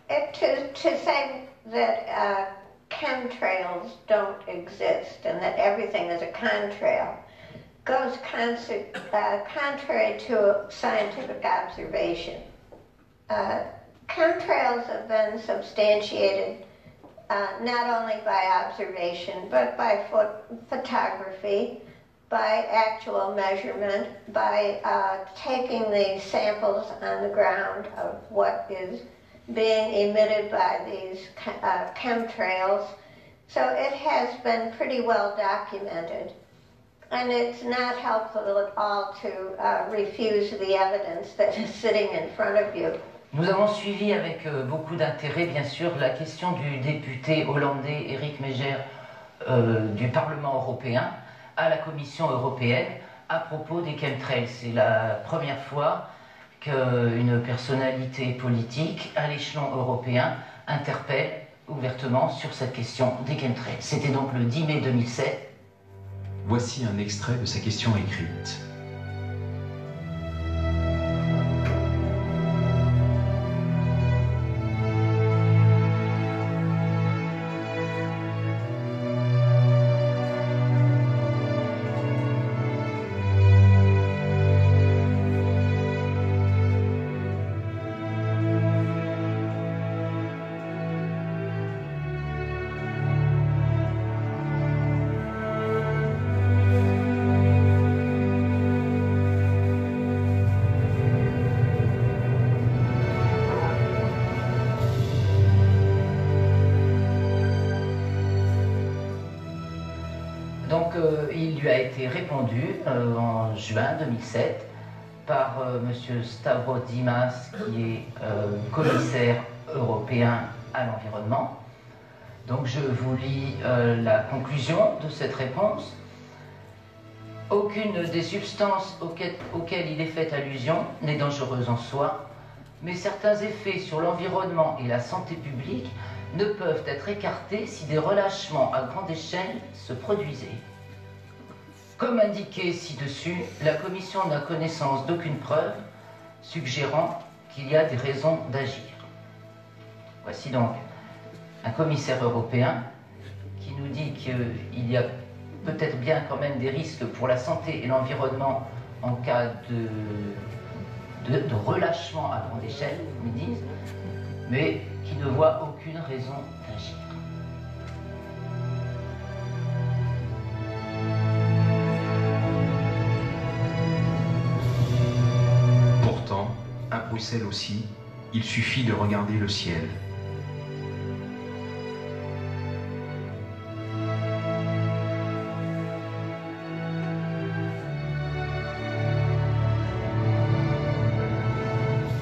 To say that chemtrails don't exist and that everything is a contrail goes contrary to scientific observation. Chemtrails have been substantiated not only by observation but by photography, by actual measurement, by taking the samples on the ground of what is being emitted by these chemtrails. So it has been pretty well documented. And it's not helpful at all to refuse the evidence that is sitting in front of you. Nous avons suivi avec beaucoup d'intérêt, bien sûr, la question du député hollandais Eric Meijer du Parlement européen à la Commission européenne à propos des chemtrails. C'est la première fois qu'une personnalité politique à l'échelon européen interpelle ouvertement sur cette question des chemtrails. C'était donc le 10 mai 2007. Voici un extrait de sa question écrite. Donc il lui a été répondu en juin 2007 par M. Stavros Dimas, qui est commissaire européen à l'environnement. Donc je vous lis la conclusion de cette réponse. Aucune des substances auxquelles il est fait allusion n'est dangereuse en soi, mais certains effets sur l'environnement et la santé publique ne peuvent être écartés si des relâchements à grande échelle se produisaient. Comme indiqué ci-dessus, la Commission n'a connaissance d'aucune preuve suggérant qu'il y a des raisons d'agir. Voici donc un commissaire européen qui nous dit qu'il y a peut-être bien quand même des risques pour la santé et l'environnement en cas de relâchement à grande échelle, ils disent, mais qui ne voit aucune raison d'agir. Pourtant, à Bruxelles aussi, il suffit de regarder le ciel.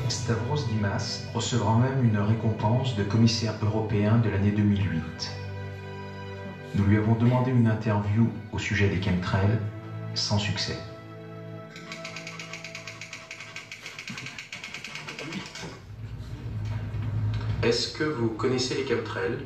Stavros Dimas recevra même une récompense de commissaire européen de l'année 2008. Nous lui avons demandé une interview au sujet des chemtrails, sans succès. Est-ce que vous connaissez les chemtrails?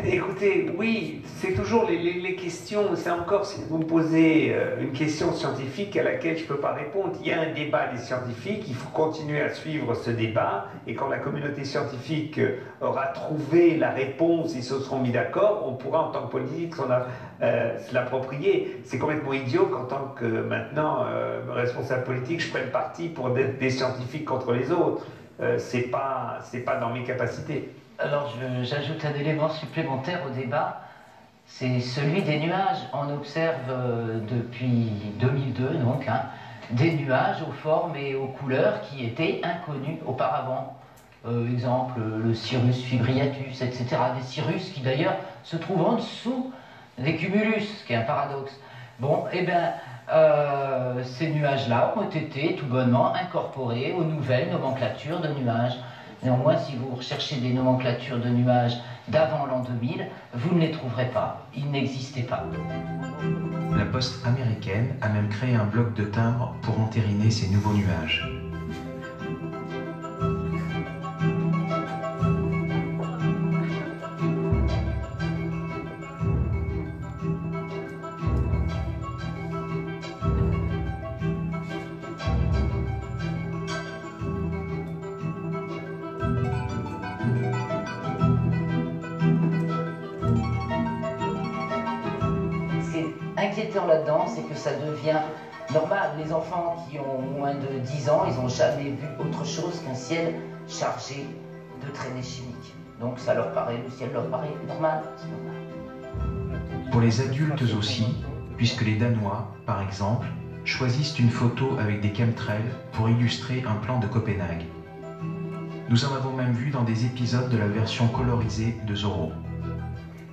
Écoutez, oui, c'est toujours les questions, c'est encore si vous me posez une question scientifique à laquelle je ne peux pas répondre. Il y a un débat des scientifiques, il faut continuer à suivre ce débat, et quand la communauté scientifique aura trouvé la réponse, ils se seront mis d'accord, on pourra en tant que politique se l'approprier. C'est complètement idiot qu'en tant que maintenant responsable politique, je prenne parti pour des scientifiques contre les autres. C'est pas dans mes capacités. Alors j'ajoute un élément supplémentaire au débat, c'est celui des nuages. On observe depuis 2002 donc, des nuages aux formes et aux couleurs qui étaient inconnus auparavant. Exemple le Cirrus fibriatus, etc. Des cirrus qui d'ailleurs se trouvent en dessous des cumulus, ce qui est un paradoxe. Bon, eh bien, ces nuages-là ont été tout bonnement incorporés aux nouvelles nomenclatures de nuages. Néanmoins, si vous recherchez des nomenclatures de nuages d'avant l'an 2000, vous ne les trouverez pas. Ils n'existaient pas. La Poste américaine a même créé un bloc de timbres pour entériner ces nouveaux nuages. Là-dedans, c'est que ça devient normal. Les enfants qui ont moins de 10 ans, ils n'ont jamais vu autre chose qu'un ciel chargé de traînées chimiques. Donc ça leur paraît, le ciel leur paraît normal. Pour les adultes aussi, puisque les Danois, par exemple, choisissent une photo avec des chemtrails pour illustrer un plan de Copenhague. Nous en avons même vu dans des épisodes de la version colorisée de Zorro.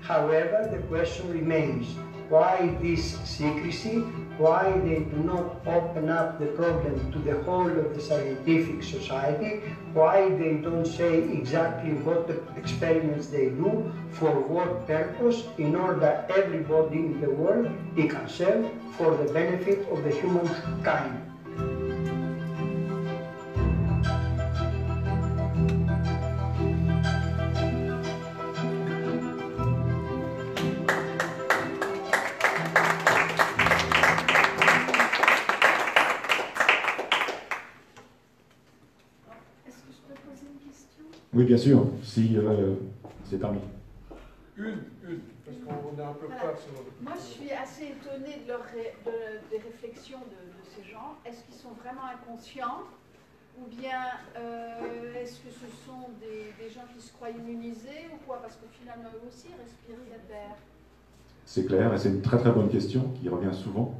However, the question remains. Why this secrecy? Why they do not open up the problem to the whole of the scientific society? Why they don't say exactly what the experiments they do, for what purpose, in order that everybody in the world they can serve for the benefit of the humankind? Oui, bien sûr, si c'est permis. Parce qu'on est un peu près sur... Moi, je suis assez étonnée des réflexions de ces gens. Est-ce qu'ils sont vraiment inconscients ou bien est-ce que ce sont des gens qui se croient immunisés ou quoi? Parce que finalement, eux aussi respirent cet air. C'est clair, et c'est une très très bonne question qui revient souvent.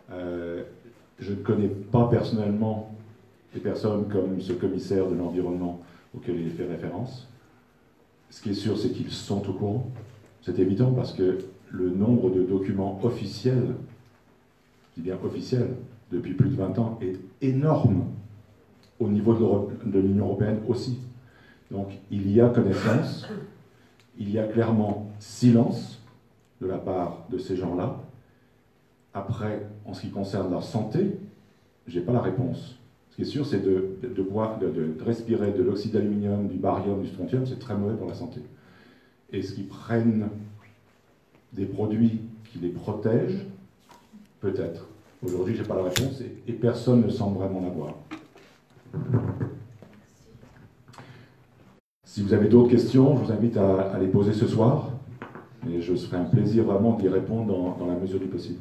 Je ne connais pas personnellement des personnes comme ce commissaire de l'environnement auquel il fait référence. Ce qui est sûr, c'est qu'ils sont au courant. C'est évident parce que le nombre de documents officiels, je dis bien officiels, depuis plus de 20 ans, est énorme au niveau de l'Union européenne aussi. Donc il y a connaissance, il y a clairement silence de la part de ces gens-là. Après, en ce qui concerne leur santé, je n'ai pas la réponse. Ce qui est sûr, c'est de respirer de l'oxyde d'aluminium, du barium, du strontium, c'est très mauvais pour la santé. Est-ce qu'ils prennent des produits qui les protègent? Peut-être. Aujourd'hui, je n'ai pas la réponse et personne ne semble vraiment l'avoir. Si vous avez d'autres questions, je vous invite à les poser ce soir. Et je serai un plaisir vraiment d'y répondre dans la mesure du possible.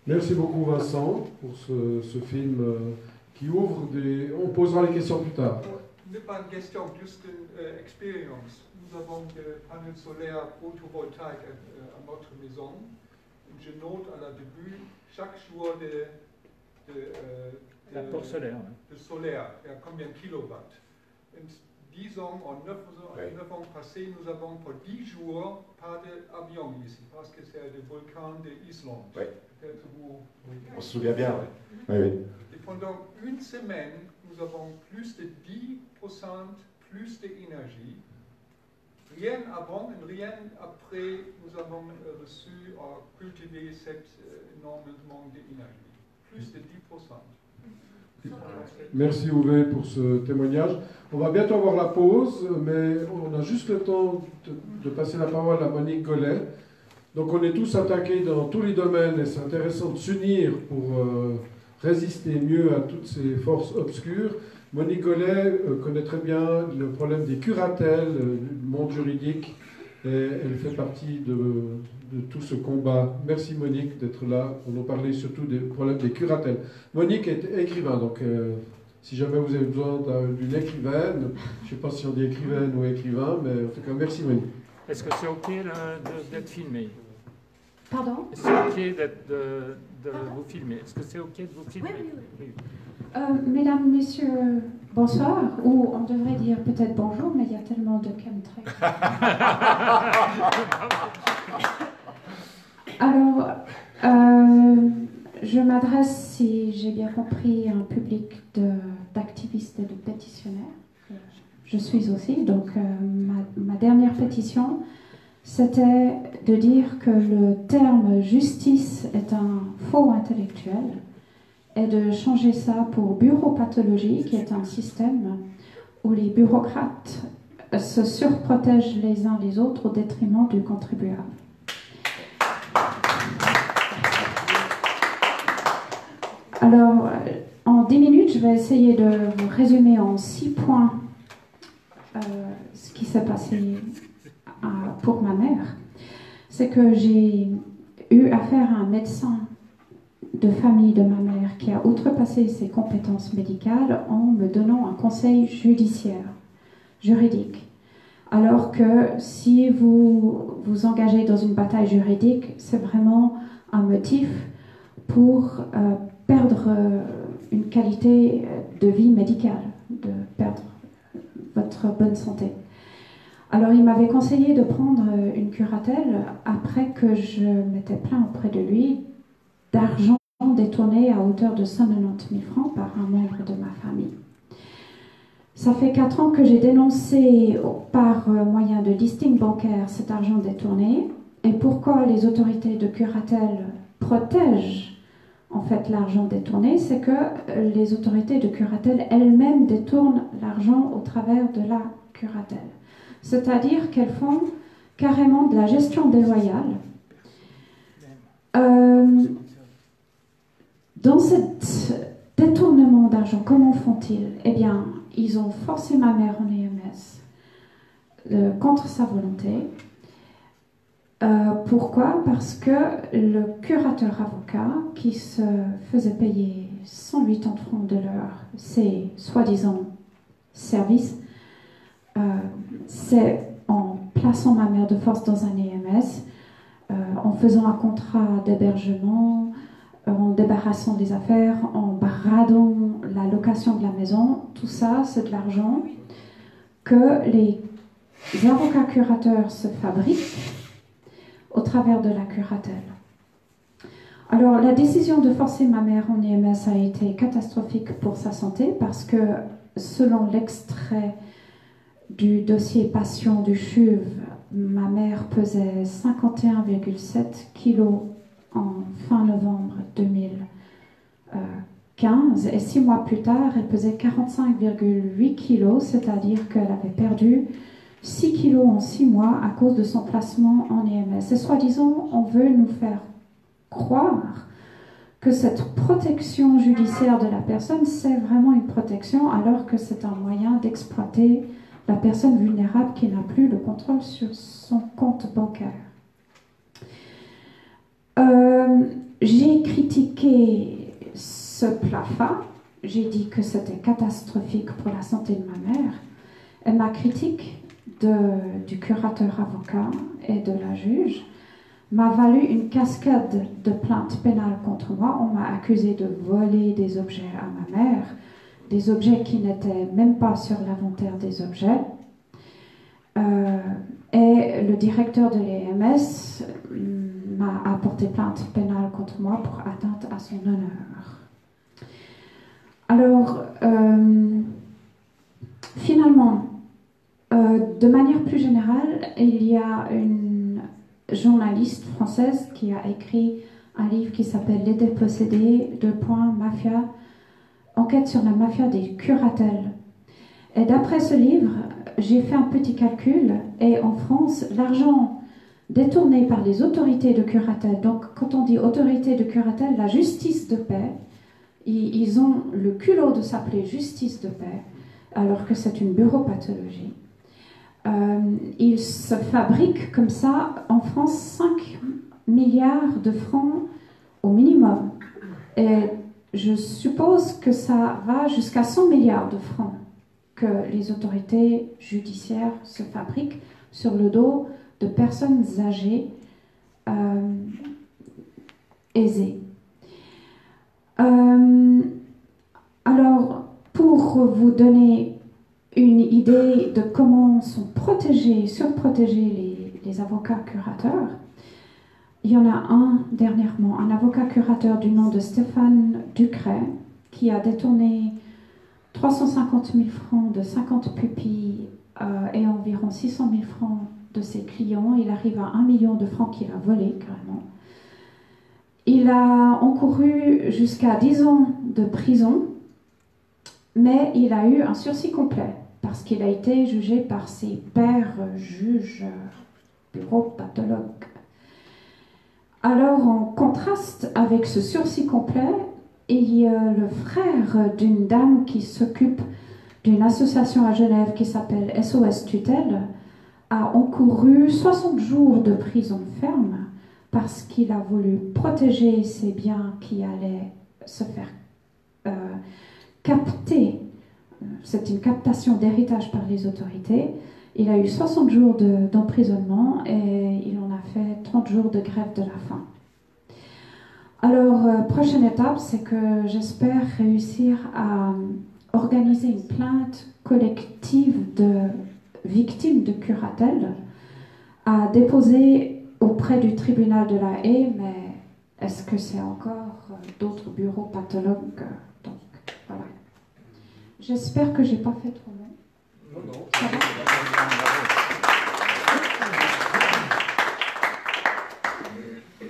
Merci beaucoup Vincent pour ce film qui ouvre des... On posera les questions plus tard. Ce n'est pas une question, juste une expérience. Nous avons des panneaux solaires photovoltaïques à notre maison. Je note à la début chaque jour l'apport solaire. De solaire, et à combien de kilowatts. Et disons, en 9 ans passés, nous avons pour 10 jours pas d'avion ici, parce que c'est le volcan d'Islande. Oui. Peut-être vous... On se souvient bien, oui. Oui. Et pendant une semaine, nous avons plus de 10% plus d'énergie. Rien avant et rien après, nous avons reçu ou cultivé cet énormément d'énergie. Plus de 10%. Merci Uwe pour ce témoignage. On va bientôt avoir la pause, mais on a juste le temps de passer la parole à Monique Gollet, Donc on est tous attaqués dans tous les domaines et c'est intéressant de s'unir pour résister mieux à toutes ces forces obscures. Monique Gollet connaît très bien le problème des curatelles, du monde juridique, et elle fait partie de tout ce combat. Merci Monique d'être là pour nous parler surtout des problèmes des curatelles. Monique est écrivain, donc si jamais vous avez besoin d'une écrivaine, je ne sais pas si on dit écrivaine ou écrivain, mais en tout cas merci Monique. Est-ce que c'est OK d'être filmé? Pardon? C'est OK de vous filmer? Est-ce que c'est OK de vous filmer? Oui. Mesdames, Messieurs, bonsoir, ou on devrait dire peut-être bonjour, mais il y a tellement de chemtrails. Alors, je m'adresse, si j'ai bien compris, à un public d'activistes et de pétitionnaires. Je suis aussi, donc ma dernière pétition, c'était de dire que le terme justice est un faux intellectuel et de changer ça pour bureaupathologie, qui est un système où les bureaucrates se surprotègent les uns les autres au détriment du contribuable. Alors, en 10 minutes, je vais essayer de vous résumer en 6 points ce qui s'est passé pour ma mère. C'est que j'ai eu affaire à un médecin de famille de ma mère qui a outrepassé ses compétences médicales en me donnant un conseil juridique. Alors que si vous vous engagez dans une bataille juridique, c'est vraiment un motif pour perdre une qualité de vie médicale, de perdre votre bonne santé. Alors il m'avait conseillé de prendre une curatelle après que je m'étais plaint auprès de lui d'argent détourné à hauteur de 190 000 francs par un membre de ma famille. Ça fait 4 ans que j'ai dénoncé par moyen de listing bancaire cet argent détourné. Et pourquoi les autorités de curatelle protègent en fait l'argent détourné, c'est que les autorités de curatelle elles-mêmes détournent l'argent au travers de la curatelle. C'est-à-dire qu'elles font carrément de la gestion déloyale. Dans ce détournement d'argent, comment font-ils? Eh bien, ils ont forcé ma mère en EMS contre sa volonté. Pourquoi? Parce que le curateur avocat qui se faisait payer 180 francs de l'heure, ses soi-disant services, c'est en plaçant ma mère de force dans un EMS, en faisant un contrat d'hébergement, en débarrassant des affaires, en bradant la location de la maison. Tout ça, c'est de l'argent que les avocats curateurs se fabriquent au travers de la curatelle. Alors, la décision de forcer ma mère en EMS a été catastrophique pour sa santé parce que, selon l'extrait du dossier patient du CHUV, ma mère pesait 51,7 kilos en fin novembre 2015 et 6 mois plus tard, elle pesait 45,8 kilos, c'est-à-dire qu'elle avait perdu 6 kilos en 6 mois à cause de son placement en EMS. Et soi-disant, on veut nous faire croire que cette protection judiciaire de la personne, c'est vraiment une protection, alors que c'est un moyen d'exploiter la personne vulnérable qui n'a plus le contrôle sur son compte bancaire. J'ai critiqué ce PLAFA, j'ai dit que c'était catastrophique pour la santé de ma mère, et ma critique du curateur avocat et de la juge m'a valu une cascade de plaintes pénales contre moi. On m'a accusé de voler des objets à ma mère, des objets qui n'étaient même pas sur l'inventaire des objets. Et le directeur de l'EMS m'a apporté plainte pénale contre moi pour atteinte à son honneur. Alors, finalement, de manière plus générale, il y a une journaliste française qui a écrit un livre qui s'appelle Les dépossédés, mafia, enquête sur la mafia des curatelles. Et d'après ce livre, j'ai fait un petit calcul et en France, l'argent détournés par les autorités de curatelle. Donc, quand on dit autorité de curatelle, la justice de paix, ils ont le culot de s'appeler justice de paix, alors que c'est une bureaupathologie. Il se fabrique comme ça en France 5 milliards de francs au minimum. Et je suppose que ça va jusqu'à 100 milliards de francs que les autorités judiciaires se fabriquent sur le dos de personnes âgées aisées. Alors, pour vous donner une idée de comment sont protégés, surprotégés les avocats curateurs, il y en a un dernièrement, un avocat curateur du nom de Stéphane Ducret, qui a détourné 350 000 francs de 50 pupilles et environ 600 000 francs de ses clients. Il arrive à 1 million de francs qu'il a volé, carrément. Il a encouru jusqu'à 10 ans de prison, mais il a eu un sursis complet, parce qu'il a été jugé par ses pairs juges, bureau-pathologues. Alors, en contraste avec ce sursis complet, il y a le frère d'une dame qui s'occupe d'une association à Genève qui s'appelle SOS Tutelle, a encouru 60 jours de prison ferme parce qu'il a voulu protéger ses biens qui allaient se faire capter. C'est une captation d'héritage par les autorités. Il a eu 60 jours d'emprisonnement et il en a fait 30 jours de grève de la faim. Alors, prochaine étape, c'est que j'espère réussir à organiser une plainte collective de victimes de curatelle à déposer auprès du tribunal de la Haye, mais est-ce que c'est encore d'autres bureaux pathologues? Donc, voilà. J'espère que j'ai pas fait trop long. Non, non. Ça va?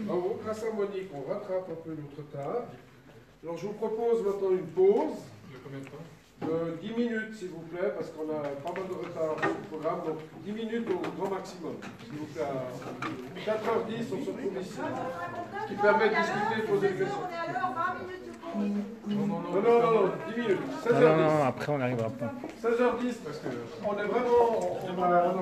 Bravo, grâce à Monique, on rattrape un peu notre retard. Alors je vous propose maintenant une pause. De combien de temps? De 10 minutes s'il vous plaît, parce qu'on a pas mal de retard sur le programme, donc 10 minutes au grand maximum. S'il vous plaît, à 4h10, on se retrouve ici. Ce qui permet de discuter et de poser des questions. Non, 10 minutes. 16h10. Non, après on arrivera pas. 16h10, parce qu'on est vraiment... on a